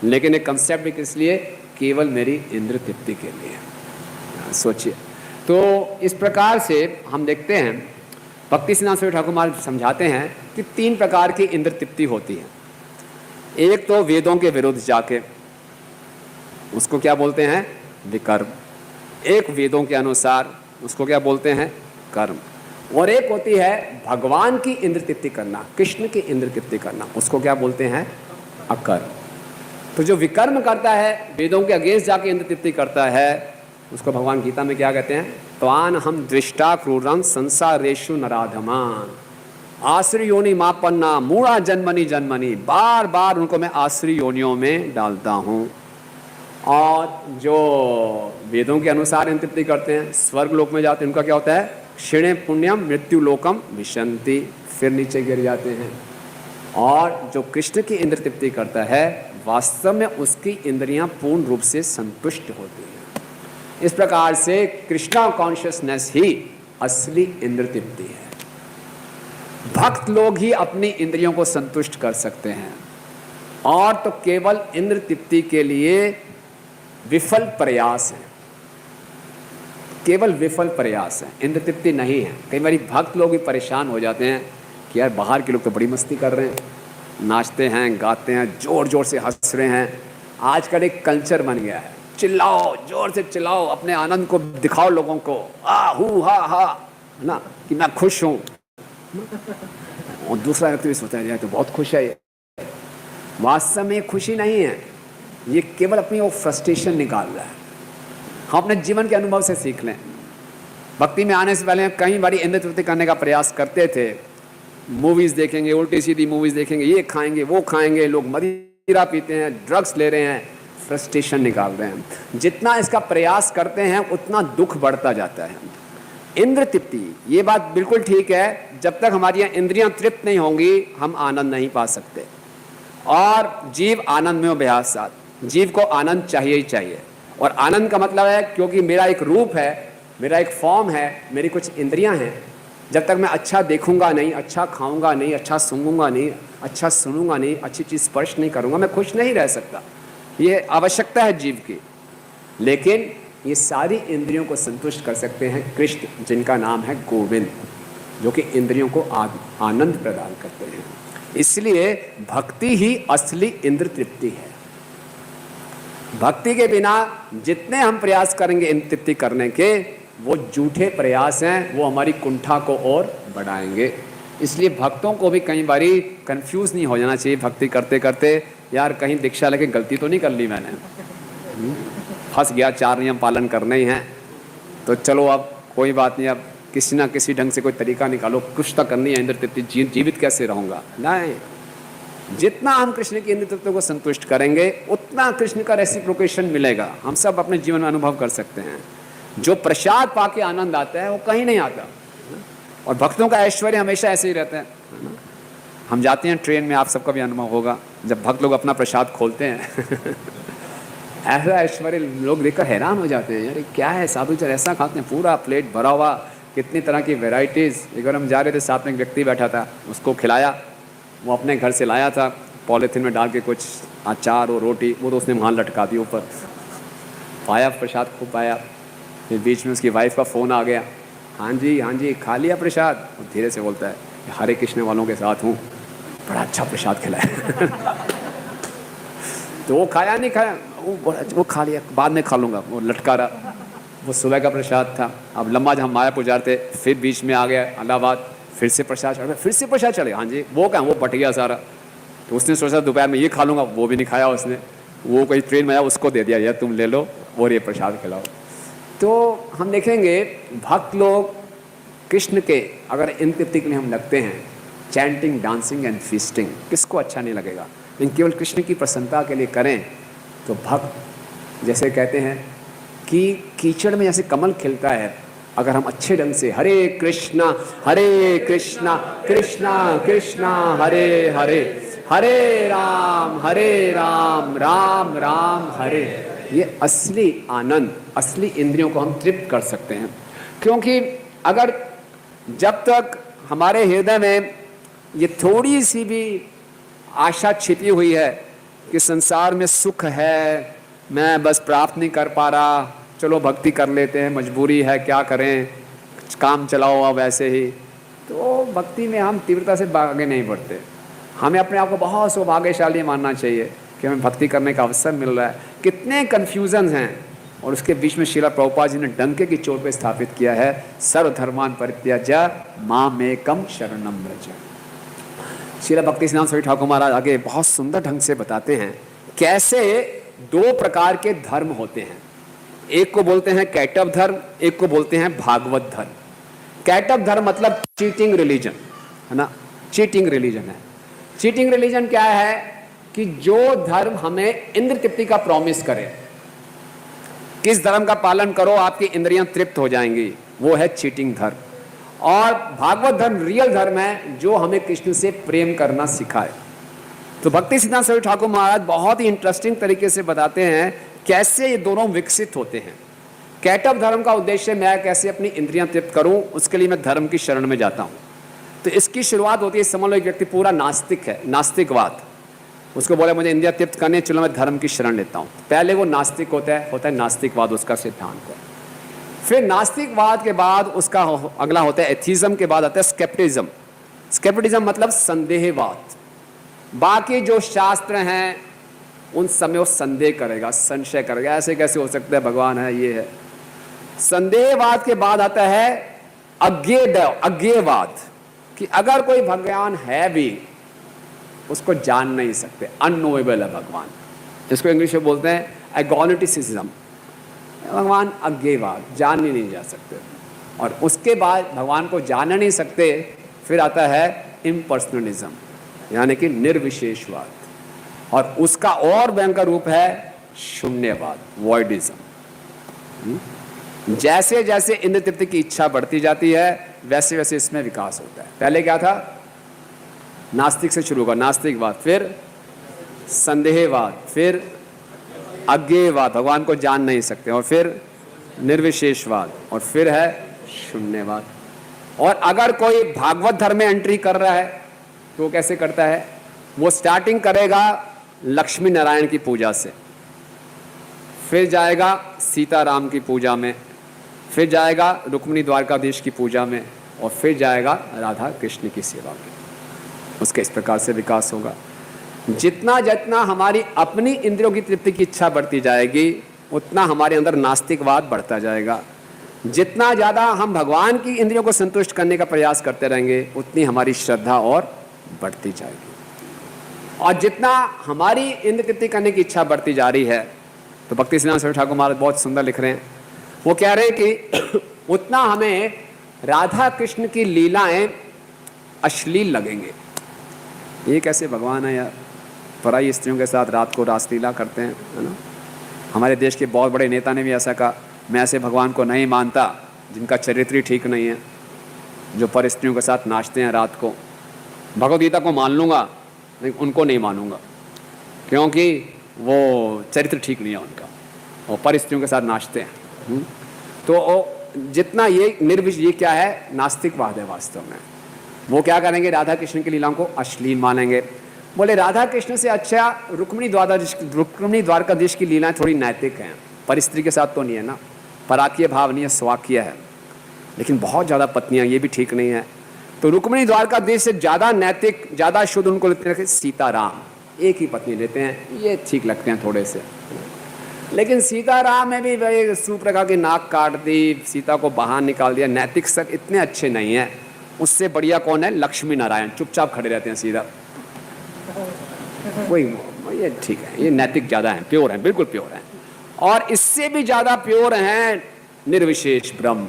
लेकिन एक कंसेप्ट भी किस लिए, केवल मेरी इंद्र तृप्ति के लिए। सोचिए। तो इस प्रकार से हम देखते हैं भक्ति सिद्धांत स्वामी ठाकुर महाराज समझाते हैं कि 3 प्रकार की इंद्र तृप्ति होती है। एक तो वेदों के विरुद्ध जाके, उसको क्या बोलते हैं? विकर्म। एक वेदों के अनुसार, उसको क्या बोलते हैं? कर्म। और एक होती है भगवान की इंद्र तृप्ति करना, कृष्ण की इंद्र तृप्ति करना, उसको क्या बोलते हैं? अकर्म। तो जो विकर्म करता है, वेदों के अगेंस्ट जाके इंद्र तृप्ति करता है, उसको भगवान गीता में क्या कहते हैं? त्वान हम दृष्टा क्रूरं संसारेषु नराधमान आश्रय योनि मापन्ना मूढ़ा जन्मनि जन्मनि, बार बार उनको मैं आश्रय योनियों में डालता हूँ। और जो वेदों के अनुसार इंद्र तृप्ति करते हैं, स्वर्ग लोक में जाते हैं, उनका क्या होता है? क्षीणे पुण्यम मृत्यु लोकम विशंति, फिर नीचे गिर जाते हैं। और जो कृष्ण की इंद्र तृप्ति करता है, वास्तव में उसकी इंद्रियां पूर्ण रूप से संतुष्ट होती हैं। इस प्रकार से कृष्णा कॉन्शियसनेस ही असली इंद्र तृप्ति है। भक्त लोग ही अपनी इंद्रियों को संतुष्ट कर सकते हैं, और तो केवल इंद्र तृप्ति के लिए विफल प्रयास है, केवल विफल प्रयास है, इंद्र तृप्ति नहीं है। कई बार भक्त लोग भी परेशान हो जाते हैं कि यार बाहर के लोग तो बड़ी मस्ती कर रहे हैं, नाचते हैं, गाते हैं, जोर जोर से हंस रहे हैं। आजकल एक कल्चर बन गया है, चिल्लाओ, जोर से चिल्लाओ, अपने आनंद को दिखाओ लोगों को, आ हू हा हा, है ना, कि मैं खुश हूँ। और दूसरा व्यक्ति भी सोचता है तो बहुत खुश है ये। वास्तव में खुशी नहीं है, ये केवल अपनी वो फ्रस्ट्रेशन निकाल रहा है। हम अपने जीवन के अनुभव से सीख लें। भक्ति में आने से पहले कई बार इंद्र तृप्ति करने का प्रयास करते थे। मूवीज़ देखेंगे, उल्टी सीधी मूवीज़ देखेंगे, ये खाएंगे, वो खाएंगे, लोग मदिरा पीते हैं, ड्रग्स ले रहे हैं, फ्रस्ट्रेशन निकाल रहे हैं। जितना इसका प्रयास करते हैं उतना दुख बढ़ता जाता है। इंद्र तृप्ति, ये बात बिल्कुल ठीक है, जब तक हमारी इंद्रियां तृप्त नहीं होंगी हम आनंद नहीं पा सकते। और जीव आनंद में अभ्यास साथ, जीव को आनंद चाहिए ही चाहिए। और आनंद का मतलब है, क्योंकि मेरा एक रूप है, मेरा एक फॉर्म है, मेरी कुछ इंद्रियां हैं, जब तक मैं अच्छा देखूंगा नहीं, अच्छा खाऊंगा नहीं, अच्छा सूंघूंगा नहीं, अच्छा सुनूंगा नहीं, अच्छी चीज़ स्पर्श नहीं करूंगा, मैं खुश नहीं रह सकता। ये आवश्यकता है जीव की। लेकिन ये सारी इंद्रियों को संतुष्ट कर सकते हैं कृष्ण, जिनका नाम है गोविंद, जो कि इंद्रियों को आनंद प्रदान करते हैं। इसलिए भक्ति ही असली इंद्र तृप्ति है। भक्ति के बिना जितने हम प्रयास करेंगे इंद्र तृप्ति करने के, वो झूठे प्रयास हैं, वो हमारी कुंठा को और बढ़ाएंगे। इसलिए भक्तों को भी कई बारी कंफ्यूज नहीं हो जाना चाहिए भक्ति करते करते, यार कहीं दीक्षा लेके गलती तो नहीं कर ली मैंने, फंस गया, 4 नियम पालन करने ही हैं, तो चलो अब कोई बात नहीं, अब किसी ना किसी ढंग से कोई तरीका निकालो, कुछ तो करनी है इंद्र तृप्ति, जीवित कैसे रहूँगा। नहीं, जितना हम कृष्ण की इंद्र तृप्ति को संतुष्ट करेंगे उतना कृष्ण का रेसिप्रोकेशन मिलेगा। हम सब अपने जीवन में अनुभव कर सकते हैं। जो प्रसाद पाके आनंद आता है वो कहीं नहीं आता। और भक्तों का ऐश्वर्य हमेशा ऐसे ही रहता है। हम जाते हैं ट्रेन में, आप सबका भी अनुभव होगा, जब भक्त लोग अपना प्रसाद खोलते हैं ऐसा ऐश्वर्य लोग देखकर हैरान हो जाते हैं, यार क्या है, साधु चल ऐसा खाते हैं, पूरा प्लेट भरा हुआ, कितनी तरह की वेराइटीज़। एक बार हम जा रहे थे, साथ में एक व्यक्ति बैठा था, उसको खिलाया, वो अपने घर से लाया था, पॉलीथीन में डाल के कुछ अचार और रोटी, वो तो उसने वहाँ लटका दी ऊपर, पाया प्रसाद, खूब पाया। फिर बीच में उसकी वाइफ का फ़ोन आ गया, हाँ जी खा लिया प्रसाद। और धीरे से बोलता है, हरे कृष्ण वालों के साथ हूँ, बड़ा अच्छा प्रसाद खिलाया तो वो खाया नहीं खाया, वो खा लिया, बाद में खा लूँगा, वो लटका रहा। वो सुबह का प्रसाद था। अब लम्बा जब हम मायापुर जा रहे थे, फिर बीच में आ गया इलाहाबाद, फिर से प्रसाद चढ़ गया, फिर से प्रसाद चढ़े, हाँ जी, वो क्या, वो बट गया सारा। तो उसने सोचा दोपहर में ये खा लूँगा, वो भी नहीं खाया उसने। वो कोई ट्रेन में आया, उसको दे दिया, यार तुम ले लो और ये प्रसाद खिलाओ। तो हम देखेंगे भक्त लोग कृष्ण के अगर इन तृप्ति के लिए हम लगते हैं, चैंटिंग, डांसिंग एंड फीस्टिंग, किसको अच्छा नहीं लगेगा। लेकिन केवल कृष्ण की प्रसन्नता के लिए करें तो भक्त, जैसे कहते हैं कि कीचड़ में जैसे कमल खिलता है, अगर हम अच्छे ढंग से हरे कृष्णा कृष्णा कृष्णा हरे हरे, हरे राम राम राम हरे, ये असली आनंद, असली इंद्रियों को हम तृप्त कर सकते हैं। क्योंकि अगर जब तक हमारे हृदय में ये थोड़ी सी भी आशा छिपी हुई है कि संसार में सुख है, मैं बस प्राप्त नहीं कर पा रहा, चलो भक्ति कर लेते हैं, मजबूरी है, क्या करें, काम चलाओ अब ऐसे ही, तो भक्ति में हम तीव्रता से आगे नहीं बढ़ते। हमें अपने आप को बहुत सौभाग्यशाली मानना चाहिए कि हमें भक्ति करने का अवसर मिल रहा है। कितने कन्फ्यूजन हैं, और उसके बीच में श्रील प्रभुपाद जी ने डंके की चोट पे स्थापित किया है, सर्वधर्मान परित्याज्य मामेकम शरणम व्रज। श्रील भक्ति सिद्धांत स्वामी ठाकुर महाराज आगे बहुत सुंदर ढंग से बताते हैं कैसे 2 प्रकार के धर्म होते हैं। एक को बोलते हैं कैटव धर्म, एक को बोलते हैं भागवत धर्म। कैटव धर्म मतलब चीटिंग रिलीजन है ना, चीटिंग रिलीजन है। चीटिंग रिलीजन क्या है कि जो धर्म हमें इंद्र तृप्ति का प्रॉमिस करे, किस धर्म का पालन करो आपकी इंद्रियां तृप्त हो जाएंगी, वो है चीटिंग धर्म। और भागवत धर्म रियल धर्म है जो हमें कृष्ण से प्रेम करना सिखाए। तो भक्ति सिद्धांत स्वामी ठाकुर महाराज बहुत ही इंटरेस्टिंग तरीके से बताते हैं कैसे ये दोनों विकसित होते हैं। कैटव धर्म का उद्देश्य मैं कैसे अपनी इंद्रियां तृप्त करूं, उसके लिए मैं धर्म की शरण में जाता हूं। तो इसकी शुरुआत होती है, समझ लो एक व्यक्ति पूरा नास्तिक है, नास्तिकवाद, उसको बोले मुझे इंद्रियां तृप्त करनी है, चलो मैं धर्म की शरण लेता हूं। पहले वो नास्तिक होता है नास्तिकवाद उसका सिद्धांत है। फिर नास्तिकवाद के बाद उसका अगला होता है एथिज्म, के बाद आता है स्केप्टिज्म। स्केप्टिज्म मतलब संदेहवाद, बाकी जो शास्त्र हैं उन समय वो संदेह करेगा, संशय करेगा, ऐसे कैसे हो सकता है, भगवान है, ये है। संदेहवाद के बाद आता है अज्ञेयवाद, कि अगर कोई भगवान है भी उसको जान नहीं सकते, अननोएबल है भगवान, इसको इंग्लिश में बोलते हैं एगोनिटिसिज्म। भगवान अज्ञेयवाद, जान ही नहीं जा सकते। और उसके बाद भगवान को जान नहीं सकते, फिर आता है इम्पर्सनलिज्म, यानी कि निर्विशेषवाद। और उसका और भयंकर रूप है शून्यवाद, वॉइडिज्म। जैसे जैसे इंद्र तृप्ति की इच्छा बढ़ती जाती है वैसे वैसे इसमें विकास होता है। पहले क्या था, नास्तिक से शुरू हुआ, नास्तिकवाद, फिर संदेहवाद, फिर अज्ञेयवाद, भगवान को जान नहीं सकते, और फिर निर्विशेषवाद, और फिर है शून्यवाद। और अगर कोई भागवत धर्म में एंट्री कर रहा है तो वो कैसे करता है, वो स्टार्टिंग करेगा लक्ष्मी नारायण की पूजा से, फिर जाएगा सीताराम की पूजा में, फिर जाएगा रुक्मिणी द्वारकाधीश की पूजा में, और फिर जाएगा राधा कृष्ण की सेवा में। उसके इस प्रकार से विकास होगा। जितना जितना हमारी अपनी इंद्रियों की तृप्ति की इच्छा बढ़ती जाएगी उतना हमारे अंदर नास्तिकवाद बढ़ता जाएगा। जितना ज़्यादा हम भगवान की इंद्रियों को संतुष्ट करने का प्रयास करते रहेंगे उतनी हमारी श्रद्धा और बढ़ती जाएगी। और जितना हमारी इंद्र तृप्ति करने की इच्छा बढ़ती जा रही है, तो भक्ति सिद्धांत स्वामी ठाकुर महाराज बहुत सुंदर लिख रहे हैं, वो कह रहे हैं कि उतना हमें राधा कृष्ण की लीलाएं अश्लील लगेंगे। ये कैसे भगवान है यार, पराई स्त्रियों के साथ रात को रासलीला करते हैं, है ना। हमारे देश के बहुत बड़े नेता ने भी ऐसा कहा, मैं ऐसे भगवान को नहीं मानता जिनका चरित्र ठीक नहीं है, जो पर स्त्रियों के साथ नाचते हैं रात को। भगवद गीता को मान लूँगा लेकिन उनको नहीं मानूंगा, क्योंकि वो चरित्र ठीक नहीं है उनका, और पर स्त्रियों के साथ नाचते हैं। तो जितना ये क्या है, नास्तिकवाद है वास्तव में। वो क्या करेंगे, राधा कृष्ण की लीलाओं को अश्लील मानेंगे। बोले राधा कृष्ण से अच्छा रुक्मिणी द्वारकाधीश की लीलाएं थोड़ी नैतिक हैं, पर स्त्री के साथ तो नहीं है ना, पराकीय भाव नहीं है, स्वाकीय है। लेकिन बहुत ज़्यादा पत्नियां, ये भी ठीक नहीं है। तो रुक्मिणी द्वारकाधीश से ज़्यादा नैतिक, ज़्यादा शुद्ध उनको लेते हैं सीताराम, एक ही पत्नी लेते हैं, ये ठीक लगते हैं थोड़े से। लेकिन सीताराम में भी वही सुप्रभा की नाक काट दी, सीता को बाहर निकाल दिया, नैतिक सब इतने अच्छे नहीं हैं। उससे बढ़िया कौन है, लक्ष्मी नारायण, चुपचाप खड़े रहते हैं सीधा, वही ये ठीक है, ये नैतिक ज़्यादा हैं, प्योर हैं, बिल्कुल प्योर हैं। और इससे भी ज़्यादा प्योर हैं निर्विशेष ब्रह्म।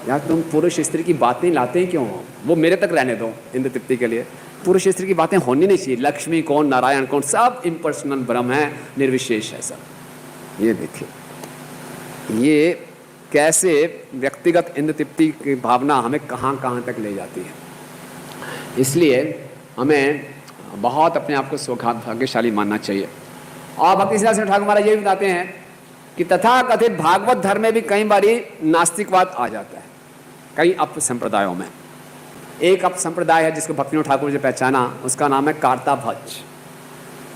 यार तुम पुरुष स्त्री की बातें लाते हैं क्यों, वो मेरे तक रहने दो इंद्र तृप्ति के लिए। पुरुष स्त्री की बातें होनी नहीं चाहिए, लक्ष्मी कौन, नारायण कौन, सब इम्पर्सनल ब्रह्म है, निर्विशेष है सब। ये देखिए ये कैसे व्यक्तिगत इंद्र तृप्ति की भावना हमें कहाँ कहाँ तक ले जाती है। इसलिए हमें बहुत अपने आप को सौभाग्यशाली मानना चाहिए। और भक्ति सिद्धांत स्वामी ठाकुर महाराज ये भी बताते हैं कि तथा कथित भागवत धर्म में भी कई बारी नास्तिकवाद आ जाता है, कई अप संप्रदायों में। एक अप संप्रदाय है जिसको भक्ति ठाकुर जी पहचाना, उसका नाम है कार्ताभज।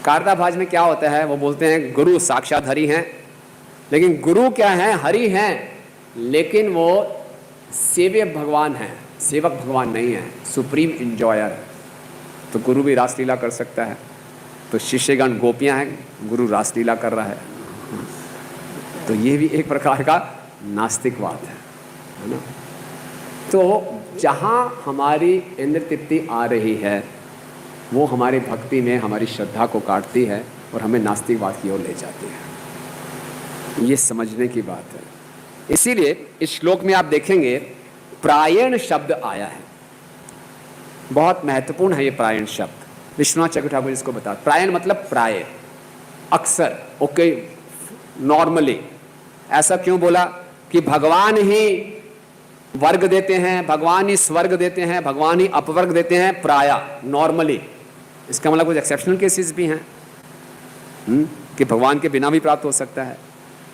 कार्ताभज में क्या होता है, वो बोलते हैं गुरु साक्षात हरि हैं, लेकिन गुरु क्या हैं, हरि हैं, लेकिन वो सेव्य भगवान हैं, सेवक भगवान नहीं है, सुप्रीम इंजॉयर। तो गुरु भी रासलीला कर सकता है। तो शिष्यगण गोपियां हैं, गुरु रासलीला कर रहा है, तो ये भी एक प्रकार का नास्तिकवाद है ना। तो जहाँ हमारी इंद्र तृप्ति आ रही है वो हमारी भक्ति में हमारी श्रद्धा को काटती है और हमें नास्तिकवाद की ओर ले जाती है। ये समझने की बात है। इसीलिए इस श्लोक में आप देखेंगे प्रायण शब्द आया है, बहुत महत्वपूर्ण है ये प्रायण शब्द। विश्वनाथ चक्रवर्ती ठाकुर इसको बता, प्रायण मतलब प्राय, अक्सर, ओके, नॉर्मली। ऐसा क्यों बोला कि भगवान ही वर्ग देते हैं, भगवान ही स्वर्ग देते हैं, भगवान ही अपवर्ग देते हैं, प्राया, नॉर्मली। इसका मतलब कुछ एक्सेप्शनल केसेस भी हैं कि भगवान के बिना भी प्राप्त हो सकता है।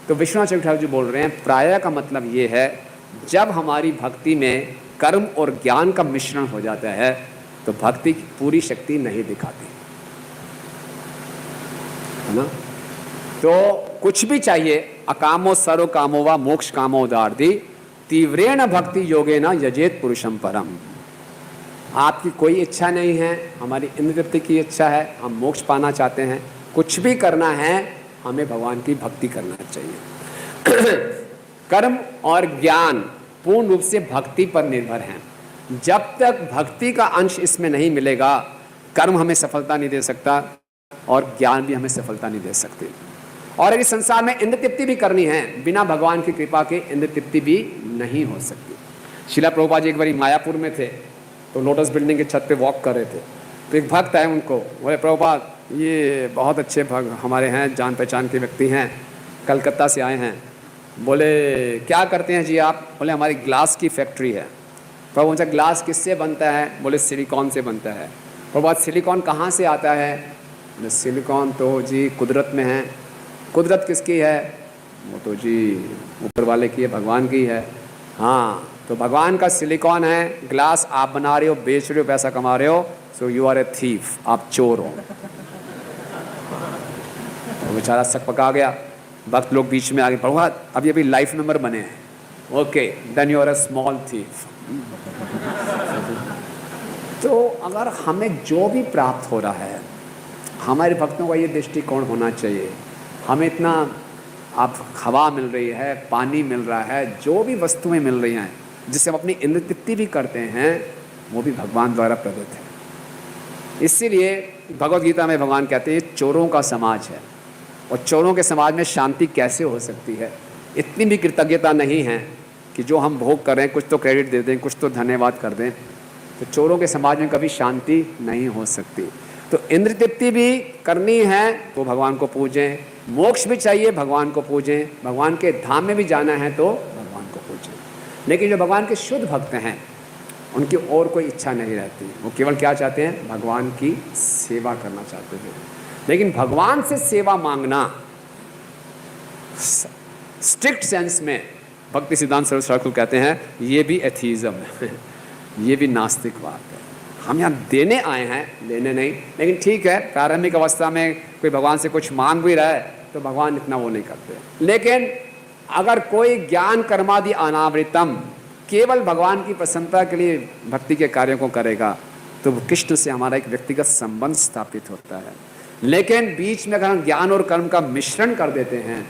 तो विश्वनाथ चक्रवर्ती ठाकुर जी बोल रहे हैं प्राय का मतलब ये है जब हमारी भक्ति में कर्म और ज्ञान का मिश्रण हो जाता है तो भक्ति की पूरी शक्ति नहीं दिखाती है ना। तो कुछ भी चाहिए, अकामो सर्व कामो वा मोक्ष कामो उदारदी तीव्रेण भक्ति योगेन यजेत पुरुषम परम। आपकी कोई इच्छा नहीं है, हमारी इंद्र तृप्ति की इच्छा है, हम मोक्ष पाना चाहते हैं, कुछ भी करना है हमें भगवान की भक्ति करना चाहिए। कर्म और ज्ञान पूर्ण रूप से भक्ति पर निर्भर हैं। जब तक भक्ति का अंश इसमें नहीं मिलेगा, कर्म हमें सफलता नहीं दे सकता और ज्ञान भी हमें सफलता नहीं दे सकते। और इस संसार में इंद्र तृप्ति भी करनी है, बिना भगवान की कृपा के इंद्र तृप्ति भी नहीं हो सकती। शिला प्रभुपाद जी एक बारी मायापुर में थे, तो लोटस बिल्डिंग के छत पे वॉक कर रहे थे, तो एक भक्त आए, उनको बोले प्रभुपाद ये बहुत अच्छे भक्त हमारे हैं, जान पहचान के व्यक्ति हैं, कलकत्ता से आए हैं। बोले क्या करते हैं जी आप? बोले हमारी ग्लास की फैक्ट्री है। प्रभु उनसे ग्लास किससे बनता है? बोले सिलिकॉन से बनता है। प्रभुपाद सिलिकॉन कहाँ से आता है? बोले सिलिकॉन तो जी कुदरत में है। कुदरत किसकी है? वो तो जी ऊपर वाले की है, भगवान की है। हाँ, तो भगवान का सिलिकॉन है, ग्लास आप बना रहे हो, बेच रहे हो, पैसा कमा रहे हो, so you are a thief, आप चोर हो। तो बेचारा सक पका गया। भक्त लोग बीच में आगे, प्रभुपाद अभी अभी लाइफ मेंबर बने हैं। Okay, then you are a small thief. तो अगर हमें जो भी प्राप्त हो रहा है, हमारे भक्तों का ये दृष्टिकोण होना चाहिए, हमें इतना आप हवा मिल रही है, पानी मिल रहा है, जो भी वस्तुएं मिल रही हैं जिससे हम अपनी इंद्र तृप्ति भी करते हैं, वो भी भगवान द्वारा प्रदत्त है। इसीलिए भगवद गीता में भगवान कहते हैं चोरों का समाज है, और चोरों के समाज में शांति कैसे हो सकती है? इतनी भी कृतज्ञता नहीं है कि जो हम भोग कर रहे हैं कुछ तो क्रेडिट दे दें, कुछ तो धन्यवाद कर दें। तो चोरों के समाज में कभी शांति नहीं हो सकती। तो इंद्र तृप्ति भी करनी है तो भगवान को पूजें, मोक्ष भी चाहिए भगवान को पूजें, भगवान के धाम में भी जाना है तो भगवान को पूजें। लेकिन जो भगवान के शुद्ध भक्त हैं उनकी और कोई इच्छा नहीं रहती, वो केवल क्या चाहते हैं? भगवान की सेवा करना चाहते हैं। लेकिन भगवान से सेवा मांगना स्ट्रिक्ट सेंस में भक्ति सिद्धांत सरस्वती ठाकुर कहते हैं ये भी एथीज़म है, ये भी नास्तिकवाद है। हम यहाँ देने आए हैं, लेने नहीं। लेकिन ठीक है, प्रारंभिक अवस्था में कोई भगवान से कुछ मांग भी रहा है तो भगवान इतना वो नहीं करते। लेकिन अगर कोई ज्ञान कर्मादि अनावृतम केवल भगवान की प्रसन्नता के लिए भक्ति के कार्यों को करेगा तो कृष्ण से हमारा एक व्यक्तिगत संबंध स्थापित होता है। लेकिन बीच में अगर हम ज्ञान और कर्म का मिश्रण कर देते हैं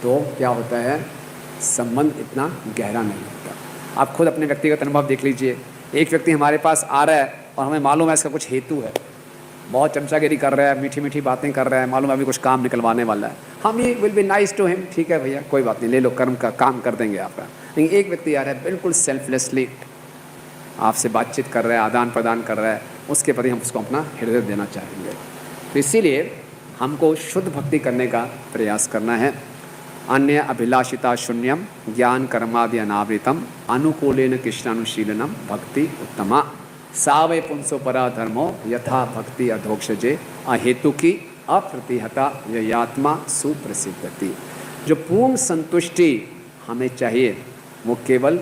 तो क्या होता है? संबंध इतना गहरा नहीं होता। आप खुद अपने व्यक्तिगत अनुभव देख लीजिए। एक व्यक्ति हमारे पास आ रहा है और हमें मालूम है इसका कुछ हेतु है, बहुत चमचागिरी कर रहा है, मीठी मीठी बातें कर रहा है, मालूम है अभी कुछ काम निकलवाने वाला है। हम he will be nice to him, ठीक है भैया कोई बात नहीं, ले लो, कर्म का काम कर देंगे आपका। लेकिन एक व्यक्ति आ रहा है बिल्कुल सेल्फलेसली आपसे बातचीत कर रहा है, आदान प्रदान कर रहा है, उसके प्रति हम उसको अपना हृदय देना चाहेंगे। तो इसीलिए हमको शुद्ध भक्ति करने का प्रयास करना है। अन्य अभिलाषिता शून्यम ज्ञान कर्मादि अनावृतम अनुकूलेन कृष्णानुशीलनम भक्ति उत्तमा सावे पुंसो परा धर्मो यथा भक्ति अधोक्षजे अहेतु की अप्रतिहता ययात्मा सुप्रसिद्धति। जो पूर्ण संतुष्टि हमें चाहिए वो केवल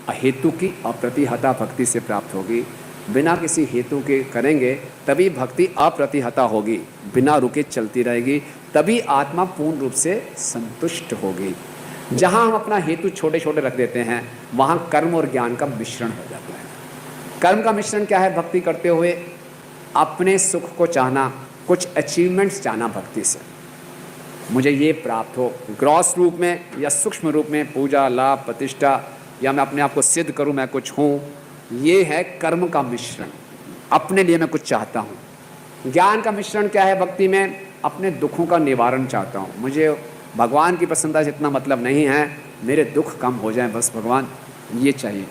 अहेतु की अप्रतिहता भक्ति से प्राप्त होगी। बिना किसी हेतु के करेंगे तभी भक्ति अप्रतिहता होगी, बिना रुके चलती रहेगी, तभी आत्मा पूर्ण रूप से संतुष्ट होगी। जहाँ हम अपना हेतु छोटे छोटे रख देते हैं वहाँ कर्म और ज्ञान का मिश्रण हो जाता है। कर्म का मिश्रण क्या है? भक्ति करते हुए अपने सुख को चाहना, कुछ अचीवमेंट्स चाहना भक्ति से, मुझे ये प्राप्त हो, ग्रॉस रूप में या सूक्ष्म रूप में, पूजा, लाभ, प्रतिष्ठा, या मैं अपने आप को सिद्ध करूं मैं कुछ हूं, ये है कर्म का मिश्रण। अपने लिए मैं कुछ चाहता हूं। ज्ञान का मिश्रण क्या है भक्ति में? अपने दुखों का निवारण चाहता हूं। मुझे भगवान की प्रसन्नता से इतना मतलब नहीं है, मेरे दुख कम हो जाएं बस भगवान, ये चाहिए।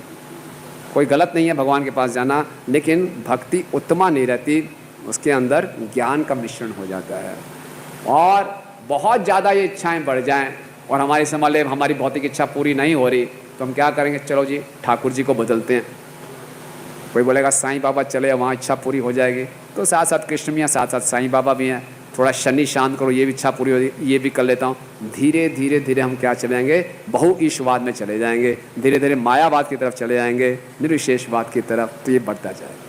कोई गलत नहीं है भगवान के पास जाना, लेकिन भक्ति उत्तमा नहीं रहती, उसके अंदर ज्ञान का मिश्रण हो जाता है। और बहुत ज़्यादा ये इच्छाएं बढ़ जाएं और हमारी समझ ले हमारी भौतिक इच्छा पूरी नहीं हो रही, तो हम क्या करेंगे? चलो जी ठाकुर जी को बदलते हैं। कोई बोलेगा साईं बाबा चले, वहाँ इच्छा पूरी हो जाएगी, तो साथ साथ कृष्ण भी हैं, साथ साथ साईं बाबा भी हैं, थोड़ा शनि शांत करो, ये भी इच्छा पूरी हो, ये भी कर लेता हूँ। धीरे धीरे धीरे हम क्या चले जाएंगे? बहु ईश्वरवाद में चले जाएंगे, धीरे धीरे मायावाद की तरफ चले जाएंगे, निर्विशेषवाद की तरफ, तो ये बढ़ता जाएगा।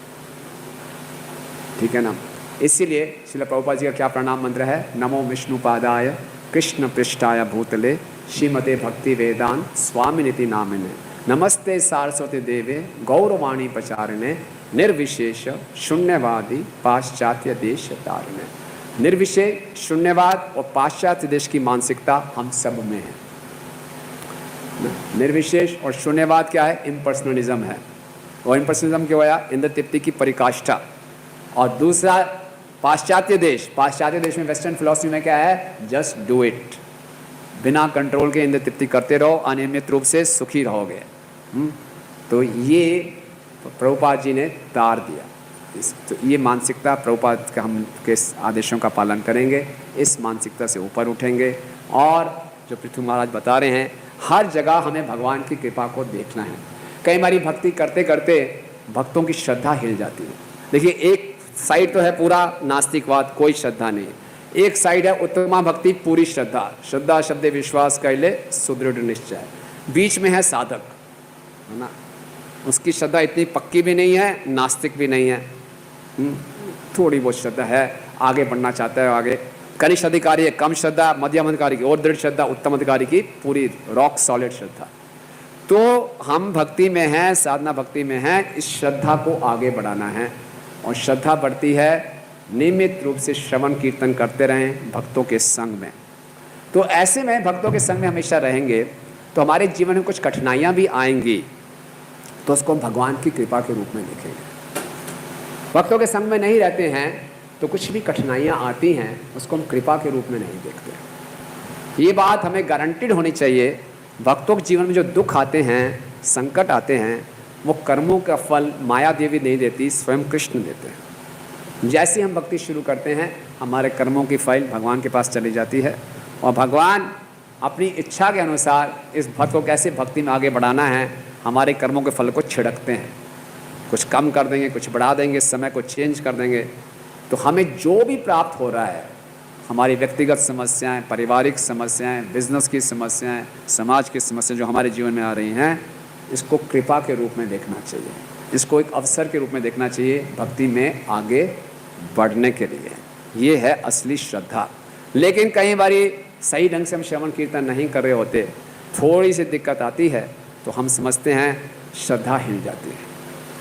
ठीक है ना? इसीलिए श्रील प्रभुपाद जी का क्या प्रणाम मंत्र है? नमो विष्णुपादाय कृष्ण पृष्ठाय भूतले श्रीमते भक्ति वेदांत स्वामिनिति नामिने नमस्ते सारस्वती देवे गौरवाणी प्रचारिणे निर्विशेष शून्यवादी पाश्चात्य देश तारिणे। निर्विशेष, शून्यवाद और पाश्चात्य देश की मानसिकता हम सब में है। निर्विशेष और शून्यवाद क्या है? इम्पर्सनलिज्म है। और इम्पर्सनलिज्म क्या हुआ? इंद्र तृप्ति की परिकाष्ठा। और दूसरा पाश्चात्य देश में वेस्टर्न फिलॉसफी में क्या है? जस्ट डू इट, बिना कंट्रोल के इंद्र तृप्ति करते रहो, अनियमित रूप से सुखी रहोगे। तो ये प्रभुपाद जी ने तार दिया। तो ये मानसिकता प्रभुपाद का हम के आदेशों का पालन करेंगे, इस मानसिकता से ऊपर उठेंगे। और जो पृथ्वी महाराज बता रहे हैं, हर जगह हमें भगवान की कृपा को देखना है। कई बारी भक्ति करते करते भक्तों की श्रद्धा हिल जाती है। देखिए, एक साइड तो है पूरा नास्तिकवाद, कोई श्रद्धा नहीं। एक साइड है उत्तमा भक्ति, पूरी श्रद्धा, श्रद्धा शब्द विश्वास कर ले सुदृढ़ निश्चय। बीच में है साधक, है ना, उसकी श्रद्धा इतनी पक्की भी नहीं है, नास्तिक भी नहीं है, थोड़ी बहुत श्रद्धा है, आगे बढ़ना चाहता है आगे। कनिष्ठ अधिकारी है कम श्रद्धा, मध्यम अधिकारी की और दृढ़ श्रद्धा, उत्तम अधिकारी की पूरी रॉक सॉलिड श्रद्धा। तो हम भक्ति में हैं, साधना भक्ति में हैं, इस श्रद्धा को आगे बढ़ाना है। और श्रद्धा बढ़ती है नियमित रूप से श्रवण कीर्तन करते रहें भक्तों के संग में। तो ऐसे में भक्तों के संग में हमेशा रहेंगे तो हमारे जीवन में कुछ कठिनाइयाँ भी आएंगी, तो उसको भगवान की कृपा के रूप में देखेंगे। भक्तों के संग में नहीं रहते हैं तो कुछ भी कठिनाइयाँ आती हैं, उसको हम कृपा के रूप में नहीं देखते। ये बात हमें गारंटीड होनी चाहिए। भक्तों के जीवन में जो दुख आते हैं, संकट आते हैं, वो कर्मों का फल माया देवी नहीं देती, स्वयं कृष्ण देते हैं। जैसे हम भक्ति शुरू करते हैं, हमारे कर्मों की फाइल भगवान के पास चली जाती है और भगवान अपनी इच्छा के अनुसार इस भक्त को कैसे भक्ति में आगे बढ़ाना है, हमारे कर्मों के फल को छिड़कते हैं। कुछ कम कर देंगे, कुछ बढ़ा देंगे, समय को चेंज कर देंगे। तो हमें जो भी प्राप्त हो रहा है, हमारी व्यक्तिगत समस्याएं, पारिवारिक समस्याएं, बिजनेस की समस्याएं, समाज की समस्याएं जो हमारे जीवन में आ रही हैं, इसको कृपा के रूप में देखना चाहिए, इसको एक अवसर के रूप में देखना चाहिए भक्ति में आगे बढ़ने के लिए। ये है असली श्रद्धा। लेकिन कई बारी सही ढंग से हम श्रवण कीर्तन नहीं कर रहे होते, थोड़ी सी दिक्कत आती है तो हम समझते हैं श्रद्धा हिल जाती है,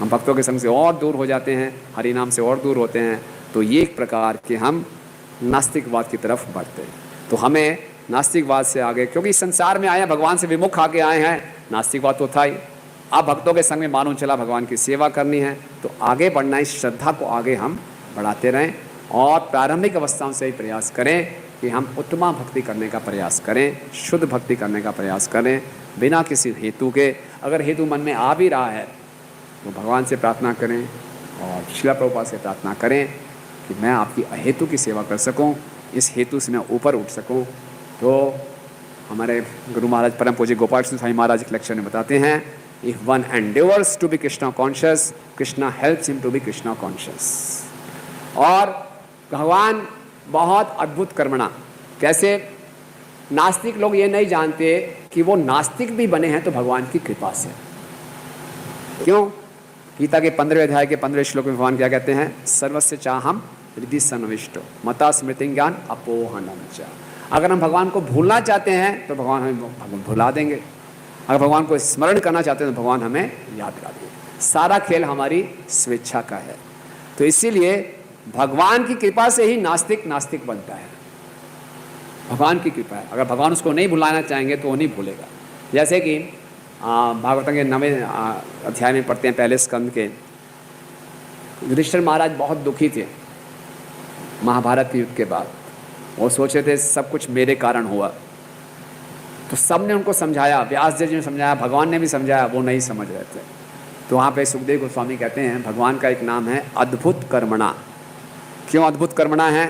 हम भक्तों के संग से और दूर हो जाते हैं, हरि नाम से और दूर होते हैं। तो ये एक प्रकार के हम नास्तिकवाद की तरफ बढ़ते हैं। तो हमें नास्तिकवाद से आगे, क्योंकि संसार में आए हैं, भगवान से विमुख आके आए हैं, नास्तिकवाद तो था ही। अब भक्तों के संग में मालूम चला भगवान की सेवा करनी है, तो आगे बढ़ना, इस श्रद्धा को आगे हम बढ़ाते रहें और प्रारंभिक अवस्थाओं से ही प्रयास करें कि हम उत्तमा भक्ति करने का प्रयास करें, शुद्ध भक्ति करने का प्रयास करें, बिना किसी हेतु के। अगर हेतु मन में आ भी रहा है तो भगवान से प्रार्थना करें और श्रील प्रभुपाद से प्रार्थना करें कि मैं आपकी अहेतु की सेवा कर सकूं, इस हेतु से मैं ऊपर उठ सकूं। तो हमारे गुरु महाराज परम पूज्य गोपाल कृष्ण स्वामी महाराज के लेक्चर में बताते हैं, if one endeavours to be Krishna conscious, Krishna helps him to be Krishna conscious. और भगवान बहुत अद्भुत कर्मणा, कैसे नास्तिक लोग ये नहीं जानते कि वो नास्तिक भी बने हैं तो भगवान की कृपा से। क्यों? गीता के 15वें अध्याय के 15वें श्लोक में भगवान क्या कहते हैं? सर्वस्य चाहम हृदि सन्निविष्टो मता स्मृति ज्ञान अपोहनम च। अगर हम भगवान को भूलना चाहते हैं तो भगवान हमें भुला देंगे, अगर भगवान को स्मरण करना चाहते हैं तो भगवान हमें याद करा देंगे। सारा खेल हमारी स्वेच्छा का है। तो इसीलिए भगवान की कृपा से ही नास्तिक नास्तिक बनता है। भगवान की कृपा है, अगर भगवान उसको नहीं भुलाना चाहेंगे तो वो नहीं भूलेगा। जैसे कि भागवत के 9वें अध्याय में पढ़ते हैं, पहले स्कंद के, युधिष्ठिर महाराज बहुत दुखी थे महाभारत के युद्ध के बाद। वो सोच रहे थे सब कुछ मेरे कारण हुआ। तो सब ने उनको समझाया, व्यास जी ने समझाया, भगवान ने भी समझाया, वो नहीं समझ रहे थे। तो वहाँ पे सुखदेव गोस्वामी कहते हैं भगवान का एक नाम है अद्भुत कर्मणा। क्यों अद्भुत कर्मणा है?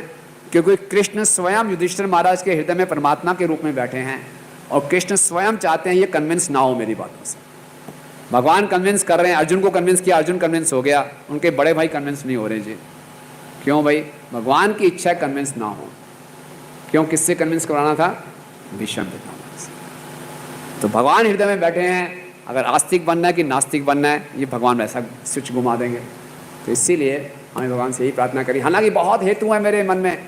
क्योंकि कृष्ण स्वयं युधिष्ठिर महाराज के हृदय में परमात्मा के रूप में बैठे हैं और कृष्ण स्वयं चाहते हैं ये कन्विंस ना हो मेरी बातों से। भगवान कन्विंस कर रहे हैं, अर्जुन को कन्विंस किया, अर्जुन कन्विंस हो गया, उनके बड़े भाई कन्विंस नहीं हो रहे जी। क्यों भाई? भगवान की इच्छा है कन्विंस ना हो। क्यों? किससे कन्विंस कराना था? भीष्म पितामह से। तो भगवान हृदय में बैठे हैं, अगर आस्तिक बनना है कि नास्तिक बनना है, ये भगवान वैसा स्विच घुमा देंगे। तो इसीलिए हमें भगवान से यही प्रार्थना करी। हालांकि बहुत हेतु है मेरे मन में,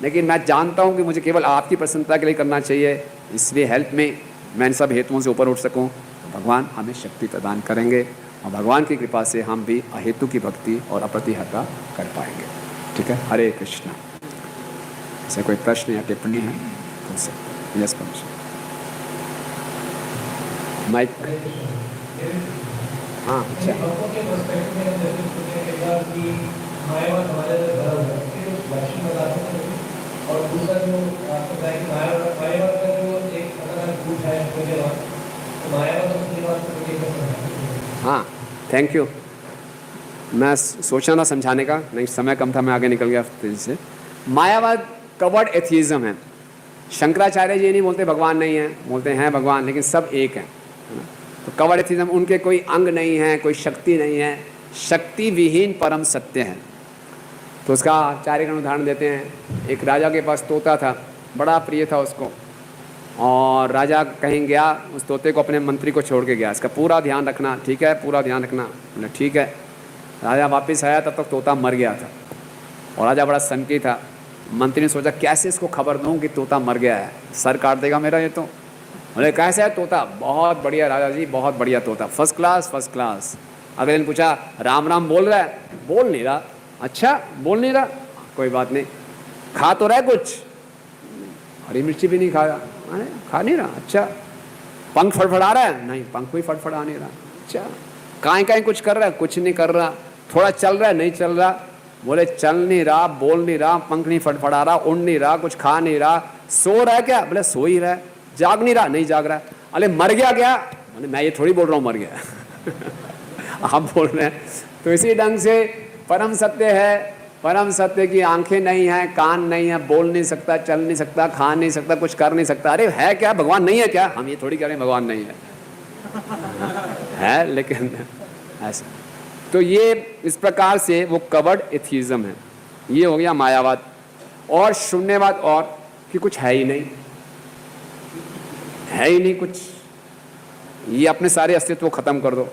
लेकिन मैं जानता हूँ कि मुझे केवल आपकी प्रसन्नता के लिए करना चाहिए, इसलिए हेल्प में मैं इन सब हेतुओं से ऊपर उठ सकूँ। तो भगवान हमें शक्ति प्रदान करेंगे और भगवान की कृपा से हम भी अहेतु की भक्ति और अप्रतिहता कर पाएंगे। ठीक है, हरे कृष्णा। ऐसे कोई प्रश्न या टिप्पणी है तो यस परमेश्वर। माइक। हाँ, अच्छा। और दूसरा जो आपको बताया कि मायावाद का जो एक अलग रूप है तो मायावाद। हाँ, थैंक यू। मैं सोचा था समझाने का, नहीं समय कम था, मैं आगे निकल गया तेजी से। मायावाद कवर्ड एथिज्म है। शंकराचार्य जी नहीं बोलते भगवान नहीं है, बोलते हैं भगवान, लेकिन सब एक हैं। तो कवर्ड एथिज्म, उनके कोई अंग नहीं है, कोई शक्ति नहीं है, शक्ति विहीन परम सत्य है। तो उसका आचार्यगण उदाहरण देते हैं। एक राजा के पास तोता था, बड़ा प्रिय था उसको, और राजा कहीं गया, उस तोते को अपने मंत्री को छोड़ के गया, इसका पूरा ध्यान रखना, ठीक है, पूरा ध्यान रखना। बोले ठीक है। राजा वापस आया, तब तक तोता मर गया था और राजा बड़ा सनकी था। मंत्री ने सोचा कैसे इसको खबर दूँ कि तोता मर गया है, सर काट देगा मेरा ये तो। बोले कैसे है तोता? बहुत बढ़िया राजा जी, बहुत बढ़िया तोता, फर्स्ट क्लास फर्स्ट क्लास। अगले दिन पूछा राम राम बोल रहा है? बोल नहीं रहा। अच्छा, बोल नहीं रहा, कोई बात नहीं। खा तो रहा है कुछ? हरी मिर्ची भी नहीं खाया। अरे खा नहीं रहा। अच्छा, पंख फड़फड़ा रहा है? नहीं, पंख भी फड़फड़ा नहीं रहा। अच्छा, काहीं काहीं कुछ कर रहा है? कुछ नहीं कर रहा। थोड़ा चल रहा है? नहीं चल रहा। बोले चल नहीं रहा, बोल नहीं रहा, पंख नहीं फड़फड़ा रहा, उड़ नहीं रहा, कुछ खा नहीं रहा। सो रहा है क्या? बोले सो ही रहा है। जाग नहीं रहा? नहीं जाग रहा। अरे मर गया क्या? बोले मैं ये थोड़ी बोल रहा हूँ मर गया आप बोल रहे हैं। तो इसी ढंग से परम सत्य है, परम सत्य की आंखें नहीं हैं, कान नहीं है, बोल नहीं सकता, चल नहीं सकता, खा नहीं सकता, कुछ कर नहीं सकता। अरे है क्या? भगवान नहीं है क्या? हम ये थोड़ी कह रहे हैं भगवान नहीं है लेकिन ऐसा। तो ये इस प्रकार से वो कवर्ड एथिज्म है। ये हो गया मायावाद। और शून्यवाद, और कि कुछ है ही नहीं, है ही नहीं कुछ, ये अपने सारे अस्तित्व को खत्म कर दो,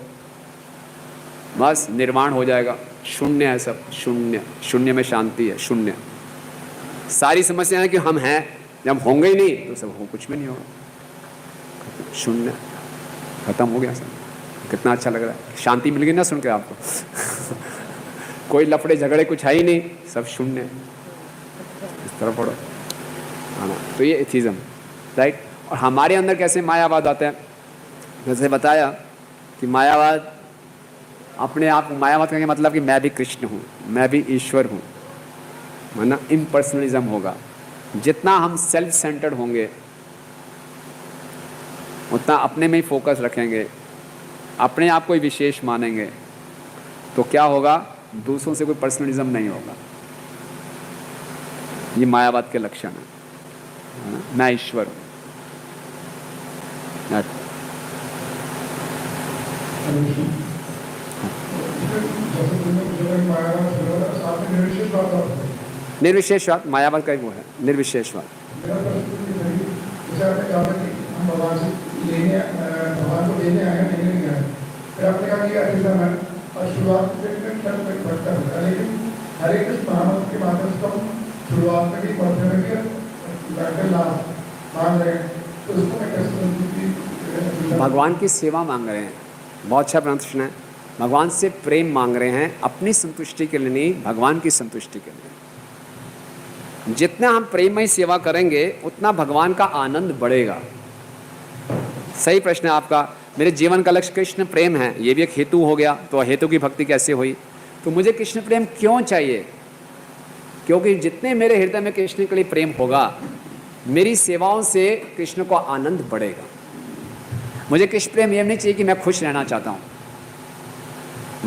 बस निर्वाण हो जाएगा। शून्य है सब, शून्य, शून्य में शांति है, शून्य। सारी समस्या है कि हम हैं, जब होंगे ही नहीं तो सब हो, कुछ भी नहीं होगा। शून्य, खत्म हो गया सब। कितना अच्छा लग रहा है, शांति मिल गई ना सुन के आपको कोई लफड़े झगड़े कुछ है ही नहीं, सब शून्य। इस तरह पढ़ो, है ना। तो ये एथिज्म, राइट। और हमारे अंदर कैसे मायावाद आता है? जैसे बताया कि मायावाद अपने आप, मायावाद का मतलब कि मैं भी कृष्ण हूँ, मैं भी ईश्वर हूँ, है ना। इम्पर्सनलिज्म होगा। जितना हम सेल्फ सेंटर्ड होंगे उतना अपने में ही फोकस रखेंगे, अपने आप को ही विशेष मानेंगे, तो क्या होगा? दूसरों से कोई पर्सनलिज्म नहीं होगा। ये मायावाद के लक्षण है ना? मैं ईश्वर हूँ। निर्विशेषवाद मायावाद का ही वो है, निर्विशेषवाद। भगवान की सेवा मांग रहे हैं। बहुत अच्छा प्रश्न है। भगवान से प्रेम मांग रहे हैं, अपनी संतुष्टि के लिए नहीं, भगवान की संतुष्टि के लिए। जितना हम प्रेममय सेवा करेंगे उतना भगवान का आनंद बढ़ेगा। सही प्रश्न है आपका। मेरे जीवन का लक्ष्य कृष्ण प्रेम है, ये भी एक हेतु हो गया। तो हेतु की भक्ति कैसे हुई? तो मुझे कृष्ण प्रेम क्यों चाहिए? क्योंकि जितने मेरे हृदय में कृष्ण के लिए प्रेम होगा, मेरी सेवाओं से कृष्ण को आनंद बढ़ेगा। मुझे कृष्ण प्रेम ये नहीं चाहिए कि मैं खुश रहना चाहता हूँ।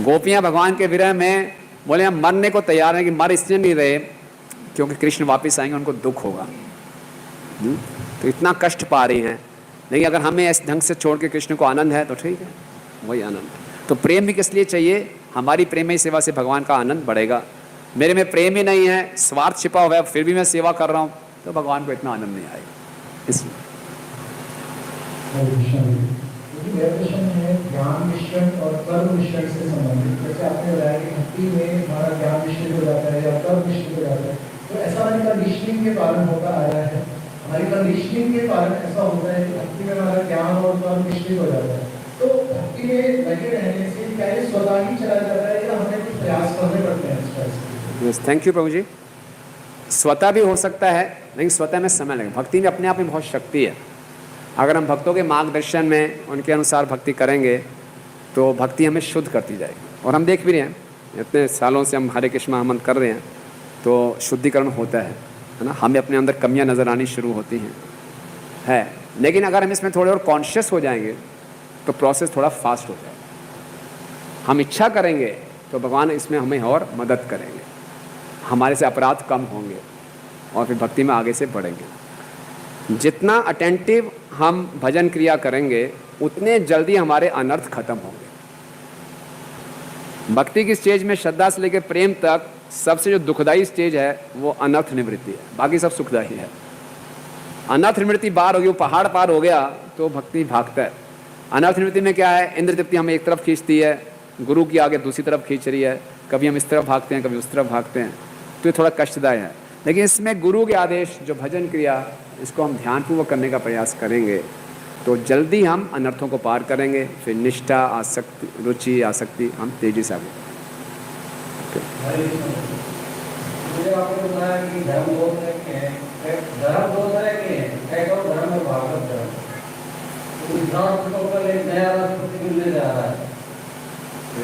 गोपियाँ भगवान के विरह में बोले हम मरने को तैयार हैं, कि मर इसलिए नहीं रहे क्योंकि कृष्ण वापस आएंगे, उनको दुख होगा। तो इतना कष्ट पा रही हैं। लेकिन अगर हमें इस ढंग से छोड़ के कृष्ण को आनंद है तो ठीक है, वही आनंद। तो प्रेम भी किस लिए चाहिए? हमारी प्रेममय सेवा से भगवान का आनंद बढ़ेगा। मेरे में प्रेम ही नहीं है, स्वार्थ छिपा हुआ है, फिर भी मैं सेवा कर रहा हूँ, तो भगवान को इतना आनंद नहीं आएगा। इसलिए मेरा प्रश्न है ज्ञान मिश्रण और कर्म मिश्रण से संबंधित। जैसे आपने बताया कि भक्ति में हमारा ज्ञान मिश्रित हो जाता है या कर्म मिश्रित हो जाता है, तो ऐसा हमारी कंडीशनिंग के कारण होता आया है। हमारी कंडीशनिंग के कारण ऐसा होता है कि भक्ति में हमारा ज्ञान और कर्म मिश्रित हो जाता है। तो भक्ति में लगे रहने से क्या ये स्वतः ही चला जाता है या हमें कुछ प्रयास करने पड़ते हैं इस तरह से? यस, थैंक यू प्रभु जी। स्वतः भी हो सकता है, लेकिन स्वतः में समय लगेगा। भक्ति में अपने आप में बहुत शक्ति है। अगर हम भक्तों के मार्गदर्शन में उनके अनुसार भक्ति करेंगे तो भक्ति हमें शुद्ध करती जाएगी। और हम देख भी रहे हैं, इतने सालों से हम हरे कृष्ण महामंत्र कर रहे हैं, तो शुद्धिकरण होता है ना। हमें अपने अंदर कमियां नज़र आनी शुरू होती हैं। लेकिन अगर हम इसमें थोड़े और कॉन्शियस हो जाएंगे तो प्रोसेस थोड़ा फास्ट हो जाएगा। हम इच्छा करेंगे तो भगवान इसमें हमें और मदद करेंगे, हमारे से अपराध कम होंगे और फिर भक्ति में आगे से बढ़ेंगे। जितना अटेंटिव हम भजन क्रिया करेंगे उतने जल्दी हमारे अनर्थ खत्म होंगे। भक्ति की स्टेज में श्रद्धा से लेकर प्रेम तक सबसे जो दुखदाई स्टेज है वो अनर्थ निवृत्ति है, बाकी सब सुखदाई है। अनर्थ निवृत्ति पार होगी, वो पहाड़ पार हो गया तो भक्ति भागता है। अनर्थ निवृत्ति में क्या है? इंद्र तृप्ति हमें एक तरफ खींचती है, गुरु की आगे दूसरी तरफ खींच रही है, कभी हम इस तरफ भागते हैं, कभी उस तरफ भागते हैं, तो ये थोड़ा कष्टदायक है। लेकिन इसमें गुरु के आदेश, जो भजन क्रिया, इसको हम ध्यानपूर्वक करने का प्रयास करेंगे तो जल्दी हम अनर्थों को पार करेंगे। फिर निष्ठा, आसक्ति, रुचि, आसक्ति, हम तेजी से आगे। मुझे आपने बताया कि धर्म दो तरह के हैं, धर्म दो तरह के हैं, एक और धर्म है भागवत धर्म। तो इस राष्ट्र को कल एक नया राष्ट्रपति मिलने जा रहा है।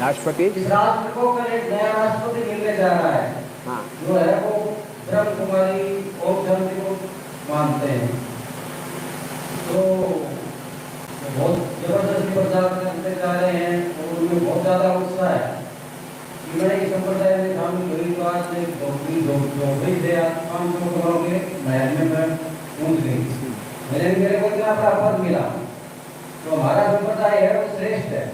राष्ट्रपति, इस राष्ट्र को कल एक नया राष्ट्रपति मिलने जा रहा है। हाँ, जो है वो ब्रह्म कुमारी और धर्म को मानते हैं। तो बहुत जबरदस्ती प्रचार करते जा रहे हैं और उनमें बहुत ज़्यादा उत्साह है। मैंने इस संप्रदाय में शामिल हुई तो आज से दोपहर से आज 500 करोड़ के महल में मैं पहुँच गई। मेरे को इतना पद मिला, तो हमारा संप्रदाय है वो श्रेष्ठ है।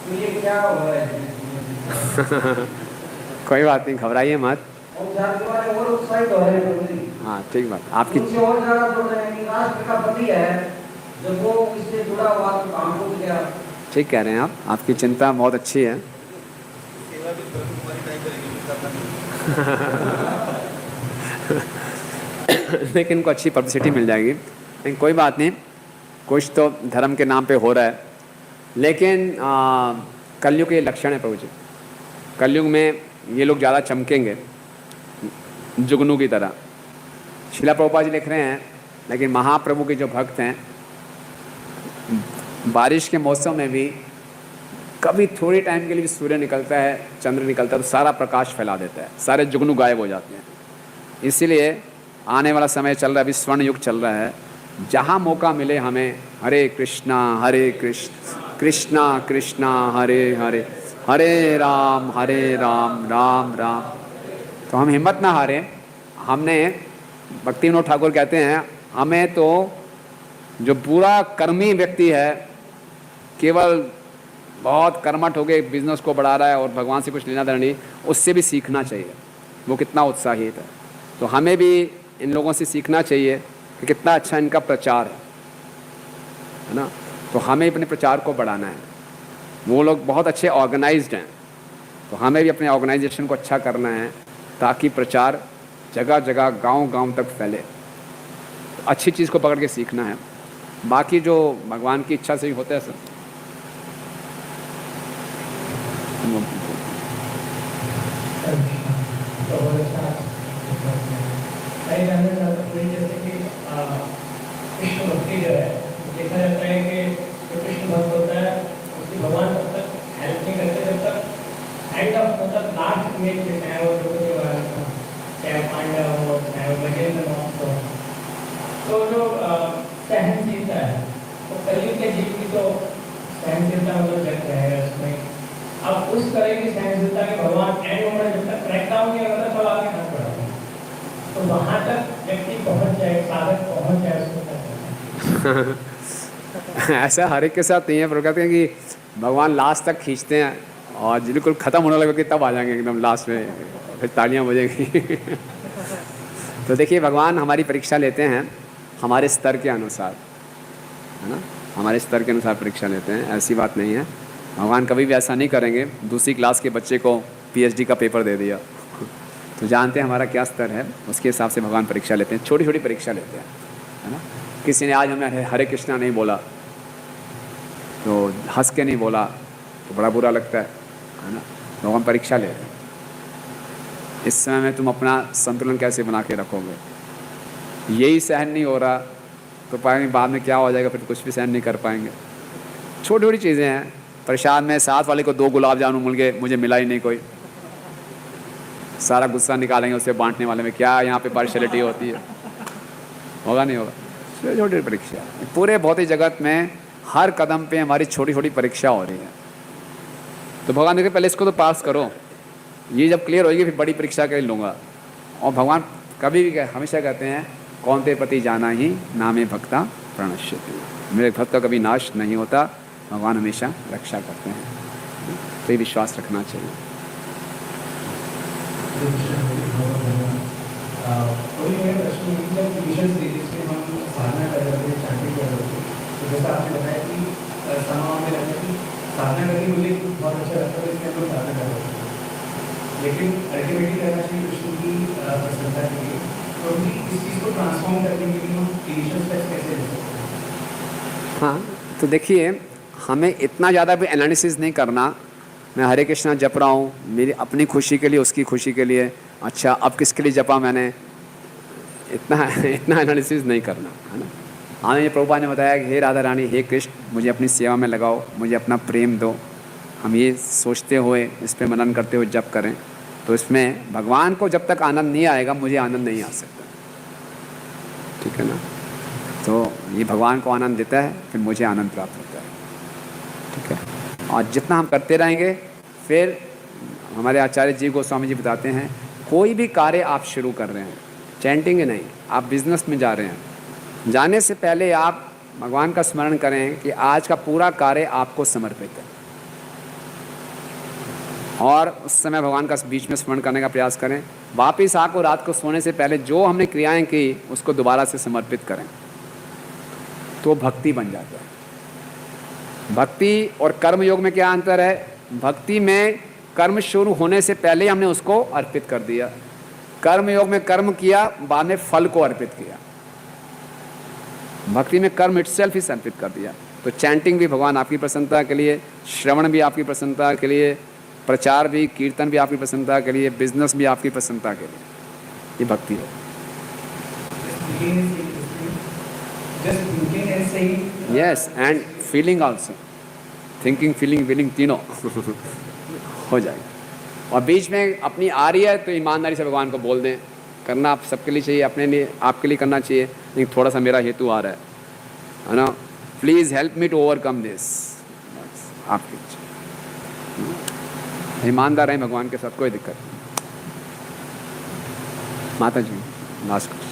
तो ये क्या हो रहा है? कोई बात नहीं, घबराइए मत। और जाति वाले और उत्साहित हो रहे हैं। हाँ, ठीक बात आपकी। उनसे और ज़्यादा जोड़ रहे हैं कि राष्ट्र का पति है, जब वो इससे जुड़ा हुआ तो काम को क्या? ठीक कह रहे हैं आप, आपकी चिंता बहुत अच्छी है। लेकिन इनको अच्छी पब्लिसिटी मिल जाएगी। लेकिन कोई बात नहीं, कुछ तो धर्म के नाम पे हो रहा है। लेकिन कलयुग के लक्षण है प्रभु जी। कलयुग में ये लोग ज़्यादा चमकेंगे जुगनू की तरह। शिला प्रभुपाद जी लिख रहे हैं, लेकिन महाप्रभु के जो भक्त हैं, बारिश के मौसम में भी कभी थोड़ी टाइम के लिए भी सूर्य निकलता है, चंद्र निकलता है, तो सारा प्रकाश फैला देता है, सारे जुगनू गायब हो जाते हैं। इसीलिए आने वाला समय चल रहा है, अभी स्वर्ण युग चल रहा है, जहाँ मौका मिले हमें हरे कृष्णा कृष्णा कृष्णा हरे हरे, हरे राम राम राम। तो हम हिम्मत ना हारें। हमने भक्ति विनोद ठाकुर कहते हैं, हमें तो जो पूरा कर्मी व्यक्ति है, केवल बहुत कर्मठ हो गए, बिजनेस को बढ़ा रहा है और भगवान से कुछ लेना देना नहीं, उससे भी सीखना चाहिए वो कितना उत्साहित है। तो हमें भी इन लोगों से सीखना चाहिए कि कितना अच्छा इनका प्रचार है ना। तो हमें अपने प्रचार को बढ़ाना है। वो लोग बहुत अच्छे ऑर्गेनाइज्ड हैं, तो हमें भी अपने ऑर्गेनाइजेशन को अच्छा करना है ताकि प्रचार जगह जगह गांव-गांव तक फैले। तो अच्छी चीज़ को पकड़ के सीखना है, बाकी जो भगवान की इच्छा से ही होता है सर। तो मैं जानना चाहता हूँ जैसे कि कृष्ण भक्ति जो है देखा जाता है कि जो कृष्ण भक्त होता है उसकी भगवान तब तक हेल्प नहीं करते जब तक एंड ऑफ मतलब लास्ट में चाहे वो चाहे पांडव हो चाहे वो गजेंद्र हो तो जो सहनशीलता है तो कलयुग के जीव की तो सहनशीलता मतलब जग है उसमें अब उस तरह की सहनशीलता के भगवान एंड मोमेंट जब तक क्रैक डाउन नहीं होता तो आगे हाथ बढ़ाते हैं तो वहाँ तक व्यक्ति पहुँच जाए साधक पहुँच जाए उसको क्या करना है? ऐसा हर एक के साथ नहीं है, पर कहते हैं कि भगवान लास्ट तक खींचते हैं और बिल्कुल ख़त्म होने लगे तब आ जाएंगे एकदम लास्ट में, फिर तालियां बजेंगी। तो देखिए भगवान हमारी परीक्षा लेते हैं हमारे स्तर के अनुसार, है ना, हमारे स्तर के अनुसार परीक्षा लेते हैं, ऐसी बात नहीं है। भगवान कभी भी ऐसा नहीं करेंगे दूसरी क्लास के बच्चे को पीएचडी का पेपर दे दिया। तो जानते हैं हमारा क्या स्तर है, उसके हिसाब से भगवान परीक्षा लेते हैं, छोटी छोटी परीक्षा लेते हैं, है ना। किसी ने आज हमें हरे कृष्णा नहीं बोला तो हंस के नहीं बोला तो बड़ा बुरा लगता है ना। तो हम परीक्षा ले रहे हैं, इस समय में तुम अपना संतुलन कैसे बना के रखोगे। यही सहन नहीं हो रहा तो पाएंगे बाद में क्या हो जाएगा, फिर कुछ भी सहन नहीं कर पाएंगे। छोटी छोटी चीज़ें हैं। प्रसाद में साथ वाले को 2 गुलाब जामुन मिल गए, मुझे मिला ही नहीं कोई, सारा गुस्सा निकालेंगे उससे बांटने वाले में, क्या यहाँ पे पार्शलिटी होती है, होगा नहीं होगा। छोटी छोटी परीक्षा, पूरे भौतिक जगत में हर कदम पे हमारी छोटी छोटी परीक्षा हो रही है। तो भगवान देखिए पहले इसको तो पास करो, ये जब क्लियर होगी फिर बड़ी परीक्षा के लिए लूँगा। और भगवान कभी भी हमेशा कहते हैं कौन ते पति जाना ही नामे भक्ता प्रणश्यति, मेरे भक्त का कभी नाश नहीं होता, भगवान हमेशा रक्षा करते हैं, तो ये विश्वास रखना चाहिए। जैसा आपने बताया कि समाज में रहने की साधना करके मुझे बहुत अच्छा लगता है, इसमें लोग साधना कर रहे हैं, लेकिन अल्टीमेटली करना चाहिए कृष्ण की प्रसन्नता के लिए। तो इस चीज़ को ट्रांसफॉर्म करने के लिए हम इनिशियल स्टेप्स कैसे ले सकते हैं? हाँ, तो देखिए हमें इतना ज़्यादा भी एनालिसिस नहीं करना। मैं हरे कृष्णा जप रहा हूँ मेरी अपनी खुशी के लिए, उसकी खुशी के लिए, अच्छा अब किसके लिए जपा मैंने, इतना एनालिसिस नहीं करना, है ना। हमें ये प्रभुपाद ने बताया कि हे राधा रानी, हे कृष्ण, मुझे अपनी सेवा में लगाओ, मुझे अपना प्रेम दो। हम ये सोचते हुए, इस पर मनन करते हुए जप करें, तो इसमें भगवान को जब तक आनंद नहीं आएगा मुझे आनंद नहीं आ सकता, ठीक है ना। तो ये भगवान को आनंद देता है, फिर मुझे आनंद प्राप्त होता है, ठीक है। और जितना हम करते रहेंगे, फिर हमारे आचार्य जी गोस्वामी जी बताते हैं कोई भी कार्य आप शुरू कर रहे हैं, चैंटिंग नहीं, आप बिजनेस में जा रहे हैं, जाने से पहले आप भगवान का स्मरण करें कि आज का पूरा कार्य आपको समर्पित है, और उस समय भगवान का बीच में स्मरण करने का प्रयास करें। वापिस आकर रात को सोने से पहले जो हमने क्रियाएं की उसको दोबारा से समर्पित करें, तो भक्ति बन जाता है। भक्ति और कर्म योग में क्या अंतर है? भक्ति में कर्म शुरू होने से पहले हमने उसको अर्पित कर दिया, कर्म योग में कर्म किया, बाद में फल को अर्पित किया। भक्ति में कर्म इटसेल्फ ही अर्पित कर दिया। तो चैंटिंग भी भगवान आपकी प्रसन्नता के लिए, श्रवण भी आपकी प्रसन्नता के लिए, प्रचार भी, कीर्तन भी आपकी प्रसन्नता के लिए, बिजनेस भी आपकी प्रसन्नता के लिए, ये भक्ति है। Yes, and feeling also, thinking, feeling, willing, तीनों हो जाएगा। और बीच में अपनी आ रही है तो ईमानदारी से भगवान को बोल दें। करना आप सबके लिए चाहिए, अपने लिए, आपके लिए करना चाहिए, लेकिन थोड़ा सा मेरा हेतु आ रहा है ना, please help me to overcome this, आपकी ईमानदार रहें भगवान के साथ, कोई दिक्कत नहीं। माता जी लास्ट क्वेश्चन।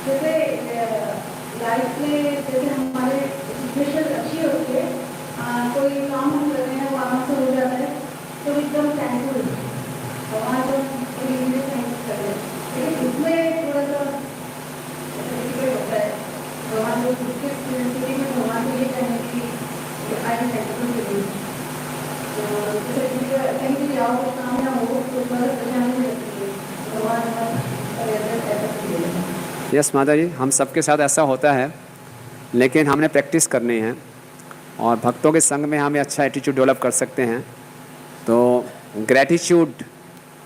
जैसे लाइफ में जैसे हमारे सिचुएशन अच्छी होती है, कोई काम हम कर रहे हैं वो आराम से हो जाता है, तो एकदम थैंकफुल भगवान को थैंक्स कर रहे हैं। लेकिन उसमें थोड़ा सा यस माता जी, हम सबके साथ ऐसा होता है, लेकिन हमने प्रैक्टिस करनी है और भक्तों के संग में हमें अच्छा एटीट्यूड डेवलप कर सकते हैं। तो ग्रैटिट्यूड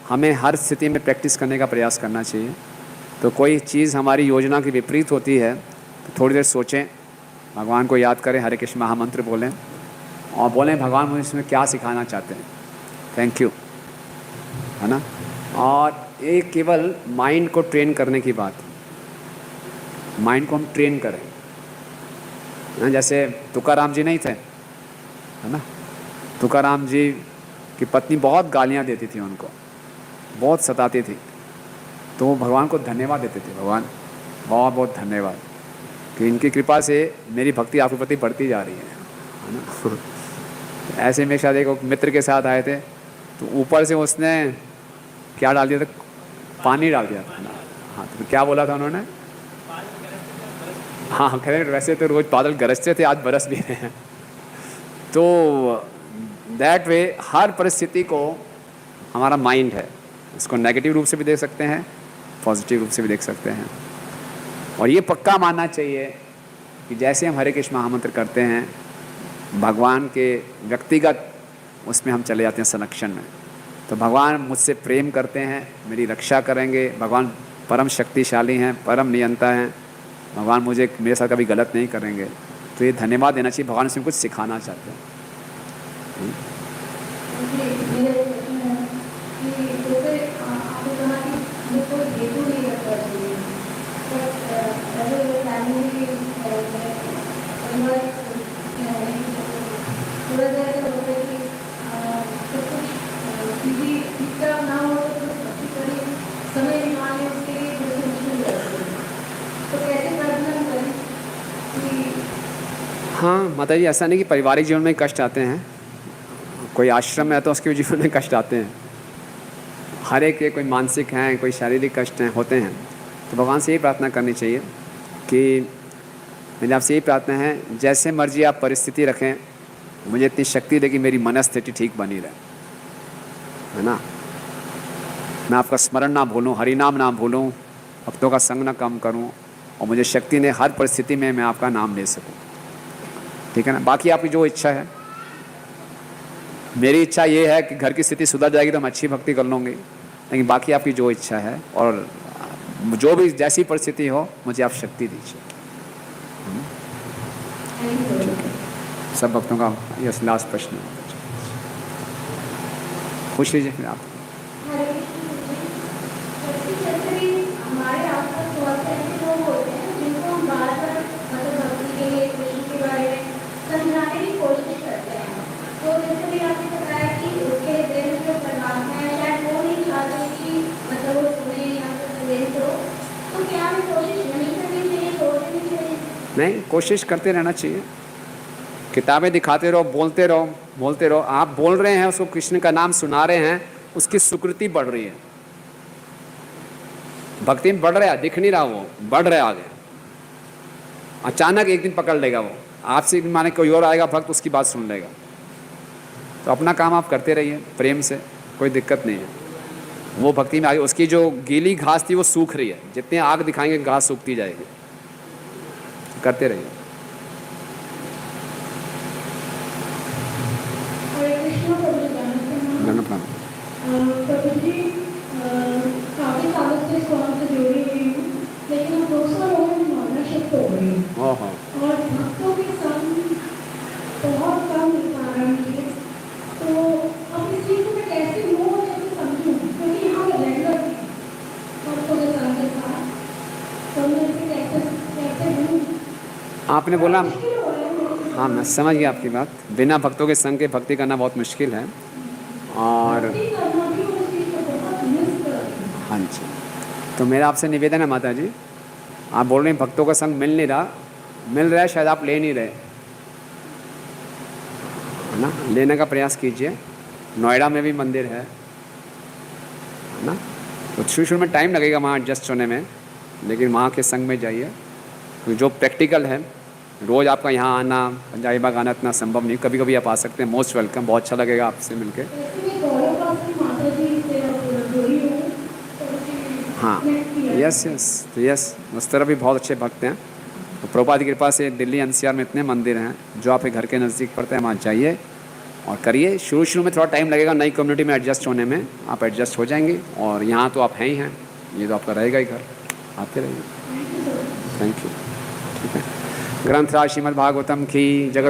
हमें हर स्थिति में प्रैक्टिस करने का प्रयास करना चाहिए। तो कोई चीज़ हमारी योजना के विपरीत होती है तो थोड़ी देर सोचें, भगवान को याद करें, हरे कृष्ण महामंत्र बोलें और बोलें भगवान मुझे इसमें क्या सिखाना चाहते हैं, थैंक यू, है ना। और ये केवल माइंड को ट्रेन करने की बात है, माइंड को हम ट्रेन करें ना। जैसे तुकाराम जी नहीं थे, है ना, तुकाराम जी की पत्नी बहुत गालियाँ देती थी उनको, बहुत सताती थी, तो वो भगवान को धन्यवाद देते थे, भगवान बहुत बहुत धन्यवाद कि इनकी कृपा से मेरी भक्ति आपके प्रति बढ़ती जा रही है ना। ऐसे में शायद एक मित्र के साथ आए थे, तो ऊपर से उसने क्या डाल दिया था, पानी डाल दिया था ना। हाँ, तो क्या बोला था उन्होंने, हाँ करेक्ट, वैसे तो रोज़ बादल गरजते थे, आज बरस भी रहे हैं। तो दैट वे हर परिस्थिति को हमारा माइंड है, इसको नेगेटिव रूप से भी देख सकते हैं, पॉजिटिव रूप से भी देख सकते हैं। और ये पक्का मानना चाहिए कि जैसे हम हरे कृष्ण महामंत्र करते हैं, भगवान के व्यक्तिगत उसमें हम चले जाते हैं संरक्षण में। तो भगवान मुझसे प्रेम करते हैं, मेरी रक्षा करेंगे, भगवान परम शक्तिशाली हैं, परम नियंता हैं, भगवान मुझे मेरे साथ कभी गलत नहीं करेंगे। तो ये धन्यवाद देना चाहिए, भगवान से कुछ सिखाना चाहते हैं। हाँ माता जी, ऐसा नहीं कि पारिवारिक जीवन में कष्ट आते हैं, कोई आश्रम में है तो उसके जीवन में कष्ट आते हैं, हर एक के कोई मानसिक हैं, कोई शारीरिक कष्ट हैं, होते हैं। तो भगवान से यही प्रार्थना करनी चाहिए कि मेरी आपसे यही प्रार्थना है, जैसे मर्जी आप परिस्थिति रखें, मुझे इतनी शक्ति दे कि मेरी मनस्थिति ठीक बनी रहे, है ना। मैं आपका स्मरण ना भूलूँ, हरिनाम ना भूलूँ, भक्तों का संग ना कम करूँ, और मुझे शक्ति ने हर परिस्थिति में मैं आपका नाम ले सकूँ, ठीक है ना। बाकी आपकी जो इच्छा है, मेरी इच्छा ये है कि घर की स्थिति सुधर जाएगी तो हम अच्छी भक्ति कर लूँगी, लेकिन बाकी आपकी जो इच्छा है और जो भी जैसी परिस्थिति हो, मुझे आप शक्ति दीजिए। सब भक्तों का ये लास्ट प्रश्न है, पूछ लीजिए फिर आप। हमारे आसपास बहुत से ऐसे लोग होते हैं जिनको हम बार बार मतलब भक्ति के लिए कृष्ण के बारे में समझाने की कोशिश करते हैं। तो जैसे भी आपने बताया कि उसके दिल में जो परमात्मा है, शायद वो नहीं चाहते कि मतलब वो सुने या फिर तो क्या हमें कोशिश नहीं करनी चाहिए, सोचनी चाहिए? नहीं, कोशिश करते रहना चाहिए, किताबें दिखाते रहो, बोलते रहो, बोलते रहो। आप बोल रहे हैं, उसको कृष्ण का नाम सुना रहे हैं, उसकी स्वीकृति बढ़ रही है, भक्ति में बढ़ रहा है, दिख नहीं रहा, वो बढ़ रहा है आगे। अचानक एक दिन पकड़ लेगा वो आपसे, माने कोई और आएगा भक्त, उसकी बात सुन लेगा। तो अपना काम आप करते रहिए प्रेम से, कोई दिक्कत नहीं है। वो भक्ति में आगे, उसकी जो गीली घास थी वो सूख रही है, जितने आग दिखाएंगे घास सूखती जाएगी, करते रहिए। काफी सालों से इस कॉलेज से जुड़ी हुई हूँ, लेकिन हम 200 लोगों में मार्गदर्शक हो गई और भक्तों के संग बहुत कम कारण है। तो अब इस चीज को मैं कैसे मोह कैसे समझूं, क्योंकि यहाँ मैं रेगुलर भक्तों के संग के साथ, तो मैं इसे कैसे हूँ। आपने बोला, हाँ मैं समझ गया आपकी बात, बिना भक्तों के संग के भक्ति करना बहुत मुश्किल है। और हाँ जी, तो मेरा आपसे निवेदन है माता जी, आप बोल रहे हैं भक्तों का संग मिल नहीं रहा, मिल रहा है शायद आप ले नहीं रहे, है ना। लेने का प्रयास कीजिए, नोएडा में भी मंदिर है ना। तो शुरू में टाइम लगेगा वहाँ एडजस्ट होने में, लेकिन वहाँ के संग में जाइए। तो जो प्रैक्टिकल है, रोज़ आपका यहाँ आना, पंजाबी बाग आना इतना संभव नहीं, कभी कभी आप आ सकते हैं, मोस्ट वेलकम, बहुत अच्छा लगेगा आपसे मिलके। हाँ यस उस तरह भी बहुत अच्छे भक्त हैं। तो प्रभुपाद की कृपा से दिल्ली एनसीआर में इतने मंदिर हैं जो आपके घर के नज़दीक पड़ते हैं, वहाँ जाइए और करिए। शुरू में थोड़ा टाइम लगेगा नई कम्युनिटी में एडजस्ट होने में, आप एडजस्ट हो जाएंगे। और यहाँ तो आप हैं ही हैं, ये तो आपका रहेगा ही घर, आते रहिए। Thank you. ठीक है। ग्रंथराज श्रीमद् भागवतम की जगत